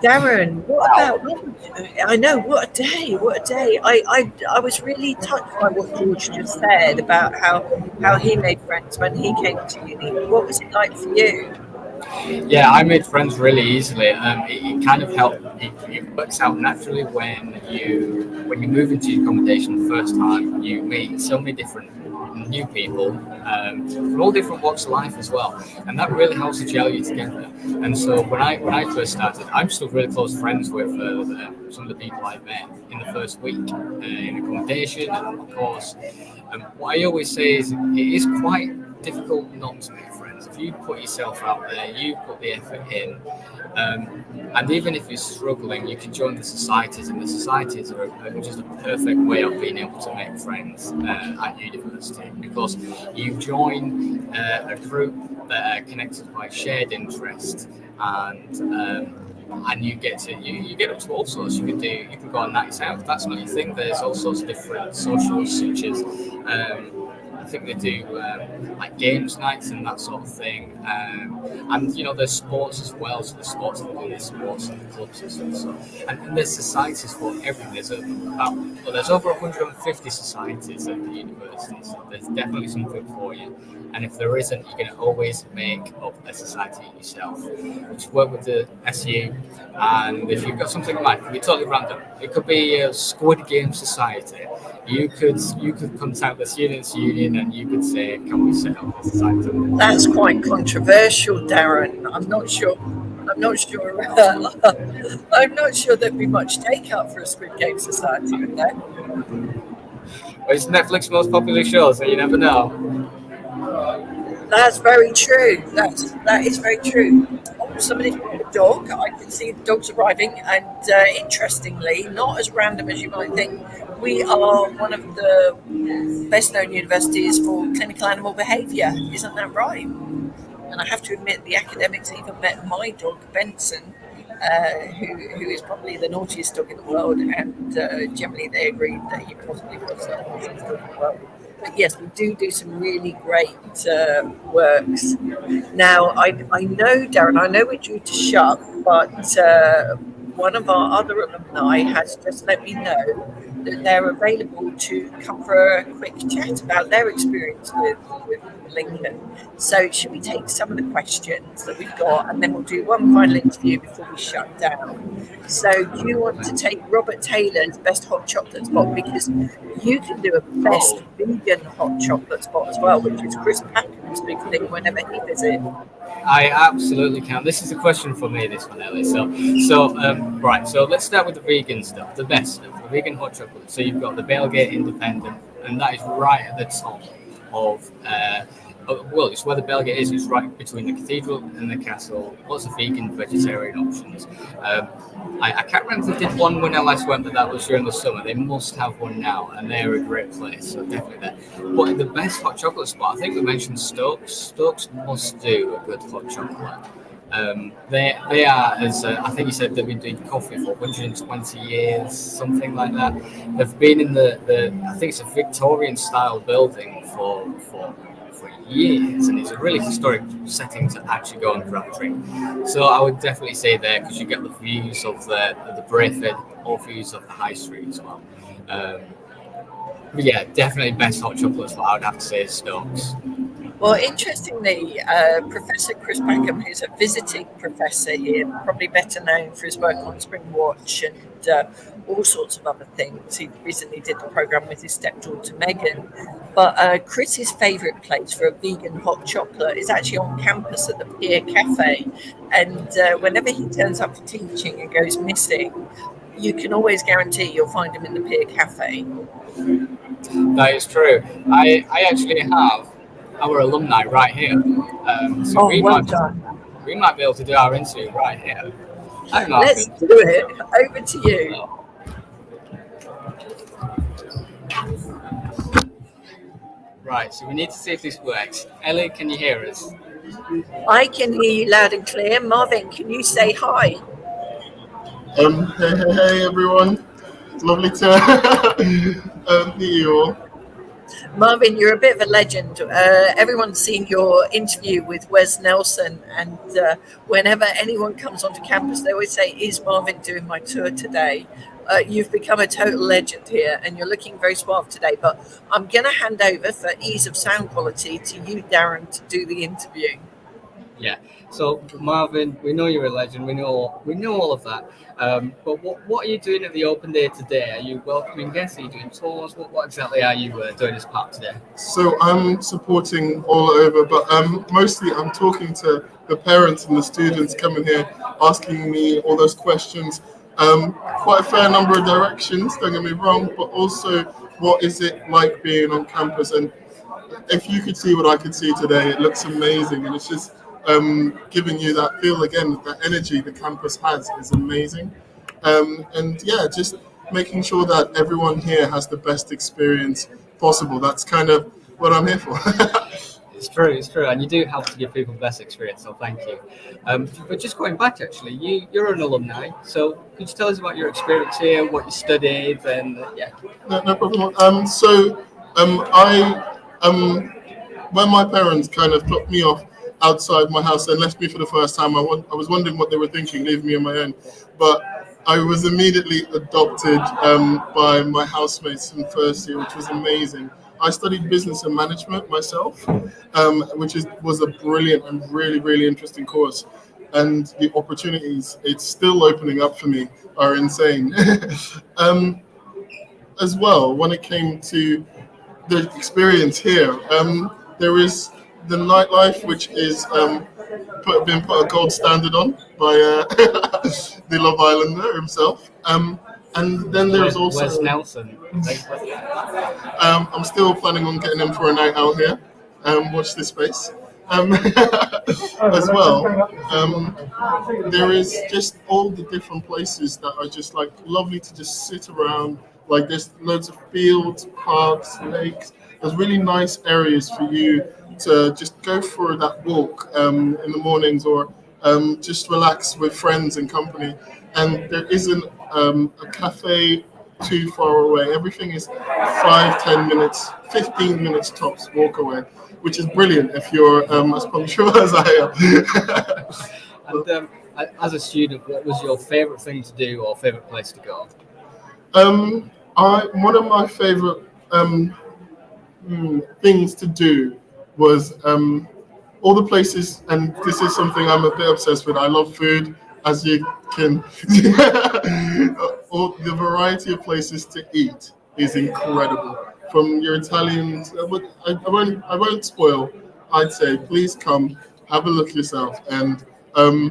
Darren, what a day. I was really touched by what George just said about how he made friends when he came to uni. What was it like for you? Yeah, I made friends really easily. It kind of helped. It works out naturally when you move into your accommodation the first time. You meet so many different new people from all different walks of life as well, and that really helps to gel you together. And so when I first started, I'm still really close friends with some of the people I met in the first week in accommodation. And of course, what I always say is it is quite difficult not to make friends. friends. If you put yourself out there, you put the effort in, and even if you're struggling, you can join the societies, and the societies are just a perfect way of being able to make friends at university, because you join a group that are connected by shared interest, and you get up to all sorts. You can go on nights out. If that's not your thing, there's all sorts of different socials, such as I think they do like games nights and that sort of thing, and there's sports as well. So there's sports and clubs and stuff. So, and there's societies for everything. There's over 150 societies at the university. So there's definitely something for you. And if there isn't, you can always make up a society yourself. Just work with the SU, and if you've got something in mind, it could be totally random. It could be a Squid Game society. You could contact the Students' Union and you could say, "Can we set up a society?" That's quite controversial, Darren. I'm not sure. I'm not sure there'd be much take up for a Squid Game society, would there? Well, it's Netflix's most popular show, so you never know. That's very true. That is very true. Oh, somebody's got a dog. I can see the dog's arriving, and interestingly, not as random as you might think, we are one of the best-known universities for clinical animal behaviour. Isn't that right? And I have to admit, the academics even met my dog, Benson, who is probably the naughtiest dog in the world, and generally they agreed that he possibly was the naughtiest dog in the world. But yes, we do some really great works. Now, I know, Darren, I know we're due to shut, but one of our other alumni has just let me know that they're available to come for a quick chat about their experience with Lincoln. So should we take some of the questions that we've got, and then we'll do one final interview before we shut down. So do you want to take Robert Taylor's best hot chocolate spot, because you can do a best vegan hot chocolate spot as well, which is Chris Packham's big thing whenever he visits. I absolutely can. This is a question for me, this one, Ellie. So right. So let's start with the vegan stuff. The best stuff, the vegan hot chocolate. So you've got the Bailgate Independent, and that is right at the top of. Well, it's where the Bailgate is. It's right between the Cathedral and the Castle. Lots of vegan, vegetarian options. I can't remember if they did one when I last went, but that was during the summer. They must have one now, and they're a great place. So definitely there. But the best hot chocolate spot, I think we mentioned Stokes. Stokes must do a good hot chocolate. They are, as I think you said, they've been doing coffee for 120 years, something like that. They've been in the I think it's a Victorian style building for years, and it's a really historic setting to actually go and grab a drink. So I would definitely say there, because you get the views of the Brayford, or views of the High Street as well. But yeah, definitely best hot chocolate spot I would have to say is Stokes. Well, interestingly, Professor Chris Packham, who's a visiting professor here, probably better known for his work on Spring Watch and all sorts of other things. He recently did the programme with his stepdaughter Megan. But Chris's favourite place for a vegan hot chocolate is actually on campus at the Pier Cafe. And whenever he turns up for teaching and goes missing, you can always guarantee you'll find him in the Pier Cafe. That is true. I actually have our alumni right here. So we might be able to do our interview right here. Let's do it. Over to you. Right, so we need to see if this works. Ellie, can you hear us? I can hear you loud and clear. Marvin, can you say hi? Hey everyone. It's lovely to meet you all. Marvin, you're a bit of a legend. Everyone's seen your interview with Wes Nelson, and whenever anyone comes onto campus, they always say, "Is Marvin doing my tour today?" You've become a total legend here, and you're looking very suave today. But I'm going to hand over, for ease of sound quality, to you, Darren, to do the interview. Yeah. So Marvin, we know you're a legend. We know all of that. But what are you doing at the open day today? Are you welcoming guests? Are you doing tours? What exactly are you doing as part today? So I'm supporting all over, but mostly I'm talking to the parents and the students coming here, asking me all those questions. Quite a fair number of directions, don't get me wrong, but also what is it like being on campus, and if you could see what I could see today, it looks amazing, and it's just giving you that feel again, that energy the campus has is amazing. And yeah, just making sure that everyone here has the best experience possible. That's kind of what I'm here for. It's true, and you do help to give people the best experience, so thank you. But just going back, actually, you're an alumni, so could you tell us about your experience here, what you studied, and yeah? No problem. When my parents kind of dropped me off outside my house and left me for the first time, I was wondering what they were thinking, leaving me on my own. But I was immediately adopted by my housemates in first year, which was amazing. I studied business and management myself, which was a brilliant and really, really interesting course. And the opportunities it's still opening up for me are insane. As well, when it came to the experience here, there is the nightlife, which is been put a gold standard on by the Love Islander himself. And then there's also Wes Nelson. I'm still planning on getting him for a night out here. Watch this space. As well, there is just all the different places that are just like lovely to just sit around. Like there's loads of fields, parks, lakes. There's really nice areas for you to just go for that walk in the mornings, or just relax with friends and company. And there isn't a cafe too far away. Everything is 5, 10 minutes, 15 minutes tops walk away, which is brilliant if you're as punctual as I am. And as a student, what was your favourite thing to do or favourite place to go? One of my favourite things to do was all the places, and this is something I'm a bit obsessed with. I love food, as you can. All the variety of places to eat is incredible. From your Italians, I won't spoil. I'd say please come, have a look yourself, and I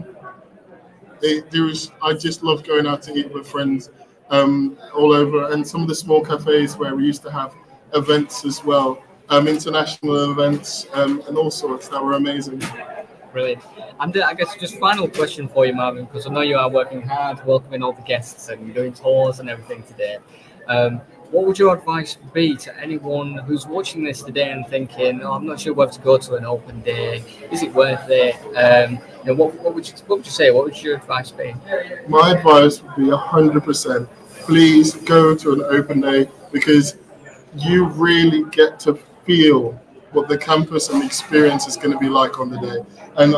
just love going out to eat with friends all over, and some of the small cafes where we used to have events as well, international events, and all sorts that were amazing. Brilliant. And I guess just final question for you, Marvin, because I know you are working hard, welcoming all the guests and doing tours and everything today. What would your advice be to anyone who's watching this today and thinking, "Oh, I'm not sure whether to go to an open day. Is it worth it?" What would you say? What would your advice be? My advice would be 100%. Please go to an open day, because you really get to feel what the campus and experience is going to be like on the day. And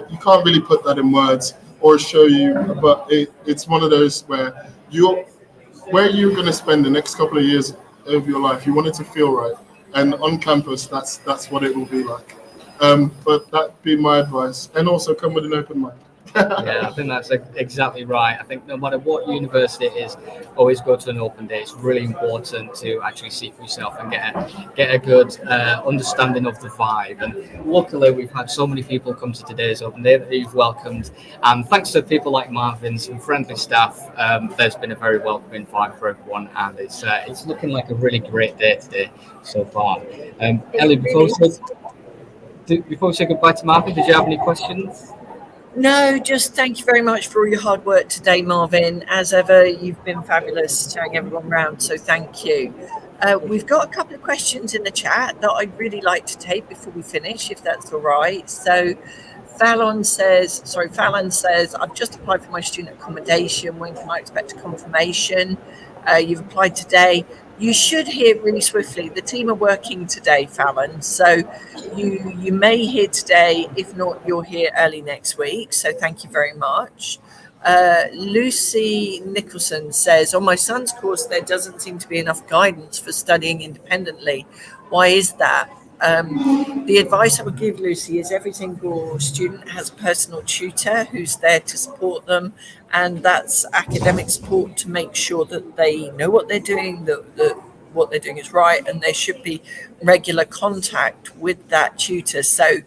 you can't really put that in words or show you, but it's one of those where you're going to spend the next couple of years of your life. You want it to feel right, and on campus, that's what it will be like. But that'd be my advice, and also come with an open mind. Yeah, I think that's exactly right. I think no matter what university it is, always go to an open day. It's really important to actually see for yourself and get a good understanding of the vibe. And luckily, we've had so many people come to today's open day that you've welcomed. And thanks to people like Marvin, some friendly staff, there's been a very welcoming vibe for everyone, and it's looking like a really great day today so far. Ellie, before we say goodbye to Marvin, did you have any questions? No, just thank you very much for all your hard work today, Marvin. As ever, you've been fabulous showing everyone around, so thank you. We've got a couple of questions in the chat that I'd really like to take before we finish, if that's all right. So Fallon says, I've just applied for my student accommodation. When can I expect a confirmation? You've applied today. You should hear really swiftly. The team are working today, Fallon. So you may hear today. If not, you'll hear early next week. So thank you very much. Lucy Nicholson says, on my son's course, there doesn't seem to be enough guidance for studying independently. Why is that? The advice I would give, Lucy, is every single student has a personal tutor who's there to support them, and that's academic support to make sure that they know what they're doing, that what they're doing is right, and there should be regular contact with that tutor. So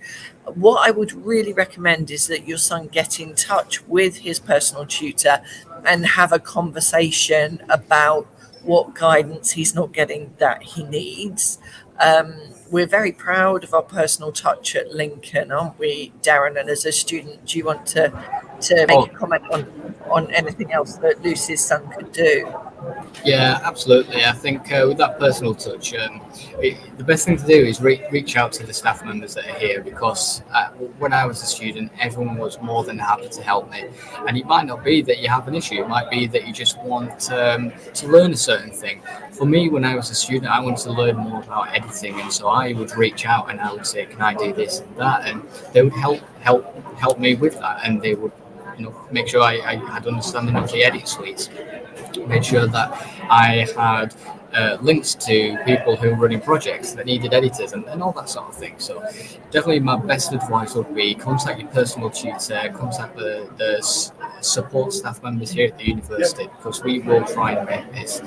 what I would really recommend is that your son get in touch with his personal tutor and have a conversation about what guidance he's not getting that he needs. We're very proud of our personal touch at Lincoln, aren't we, Darren? And as a student, do you want to make a comment on anything else that Lucy's son could do? Yeah, absolutely. I think with that personal touch, the best thing to do is reach out to the staff members that are here, because when I was a student, everyone was more than happy to help me. And it might not be that you have an issue, it might be that you just want to learn a certain thing. For me, when I was a student, I wanted to learn more about editing, and so I would reach out and I would say, can I do this and that? And they would help me with that, and they would make sure I had understanding of the edit suites, made sure that I had links to people who were running projects that needed editors and all that sort of thing. So definitely my best advice would be contact your personal tutor, contact the support staff members here at the university, because we will try and make this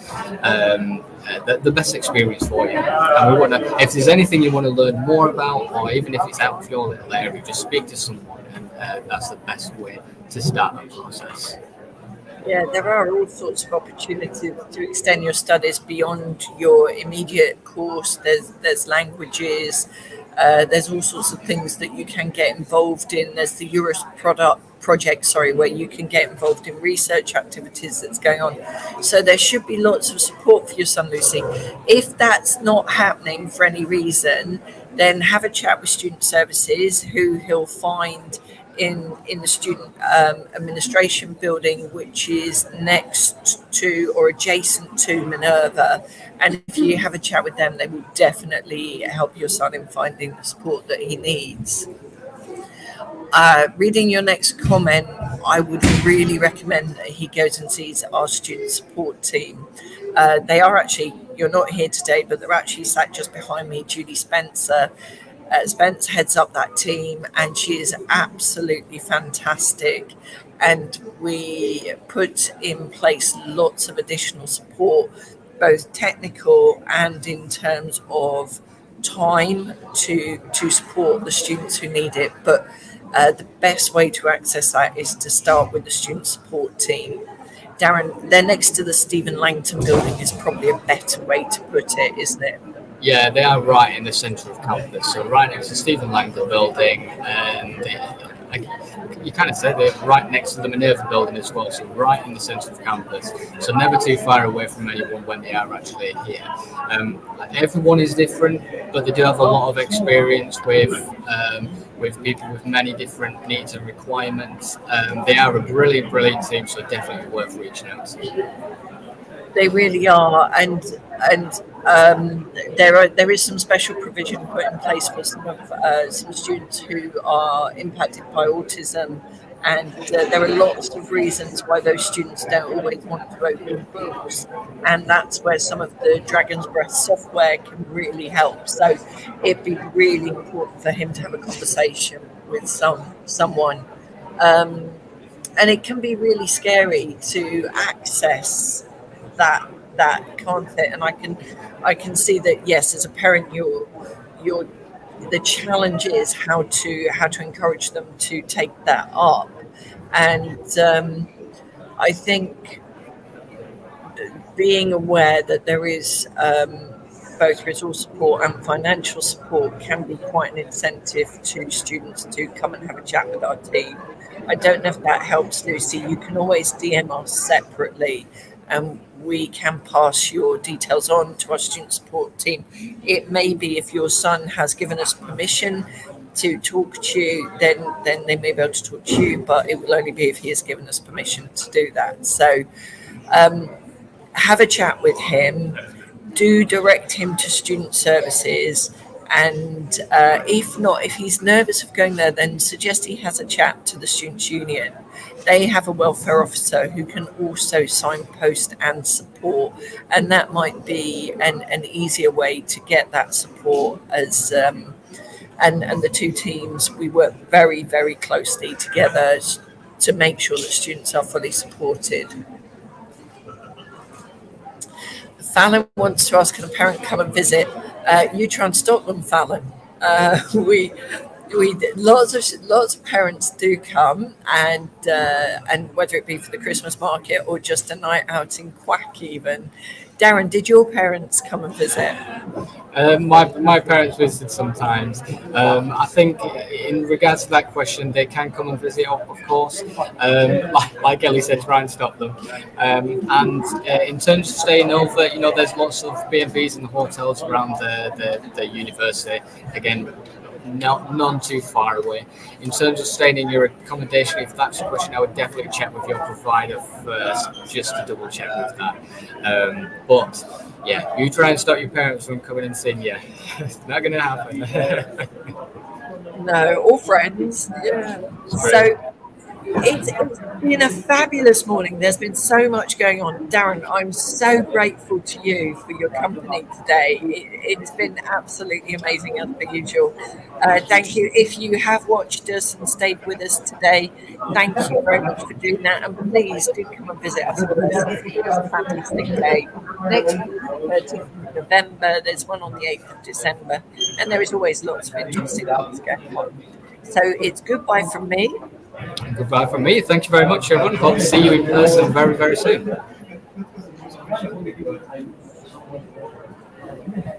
the best experience for you. And we want to, if there's anything you want to learn more about, or even if it's out of your little area, just speak to someone, and that's the best way to start that process. Yeah, there are all sorts of opportunities to extend your studies beyond your immediate course. There's languages, there's all sorts of things that you can get involved in. There's the Eurus project, where you can get involved in research activities that's going on. So there should be lots of support for your son, Lucy. If that's not happening for any reason, then have a chat with Student Services, who he'll find in the student administration building, which is next to or adjacent to Minerva. And if you have a chat with them, they will definitely help your son in finding the support that he needs. Reading your next comment, I would really recommend that he goes and sees our student support team. They are actually, you're not here today, but they're actually sat just behind me. Judy Spencer. Spence heads up that team, and she is absolutely fantastic. And we put in place lots of additional support, both technical and in terms of time to support the students who need it. But the best way to access that is to start with the student support team. Darren, they're next to the Stephen Langton building is probably a better way to put it, isn't it? Yeah, they are right in the centre of campus, so right next to Stephen Langton building, and you kind of said they're right next to the Minerva building as well, so right in the centre of campus, so never too far away from anyone when they are actually here. Everyone is different, but they do have a lot of experience with people with many different needs and requirements. They are a brilliant team, so definitely worth reaching out to. They really are, and there is some special provision put in place for some students who are impacted by autism, and there are lots of reasons why those students don't always want to open books, and that's where some of the Dragon's Breath software can really help. So it'd be really important for him to have a conversation with someone, and it can be really scary to access that, can't it? And I can see that, yes, as a parent, you're the challenge is how to encourage them to take that up. And I think being aware that there is both resource support and financial support can be quite an incentive to students to come and have a chat with our team. I don't know if that helps, Lucy. You can always DM us separately, and we can pass your details on to our student support team. It may be if your son has given us permission to talk to you, then they may be able to talk to you, but it will only be if he has given us permission to do that. So have a chat with him, do direct him to student services, and if he's nervous of going there, then suggest he has a chat to the Students' Union. They have a welfare officer who can also signpost and support, and that might be an easier way to get that support. As and the two teams, we work very, very closely together to make sure that students are fully supported. Fallon wants to ask, can a parent come and visit? You try and stop them, Fallon. We lots of parents do come, and whether it be for the Christmas market or just a night out in Quack, even, Darren, did your parents come and visit? My parents visit sometimes. I think in regards to that question, they can come and visit, of course. Like Ellie said, try and stop them. And in terms of staying over, you know, there's lots of B&Bs and hotels around the university. Again, none too far away. In terms of staying in your accommodation, if that's the question, I would definitely check with your provider first, just to double check with that. But yeah, you try and stop your parents from coming and seeing you. It's not going to happen. No, or friends. Yeah. So it's been a fabulous morning. There's been so much going on. Darren, I'm so grateful to you for your company today. It's been absolutely amazing as per usual. Thank you. If you have watched us and stayed with us today, thank you very much for doing that. And please do come and visit us. It's a fantastic day. Next week, 13th of November, there's one on the 8th of December, and there is always lots of interesting things going on. So it's goodbye from me. Goodbye from me. Thank you very much, everyone. Hope to see you in person very, very soon.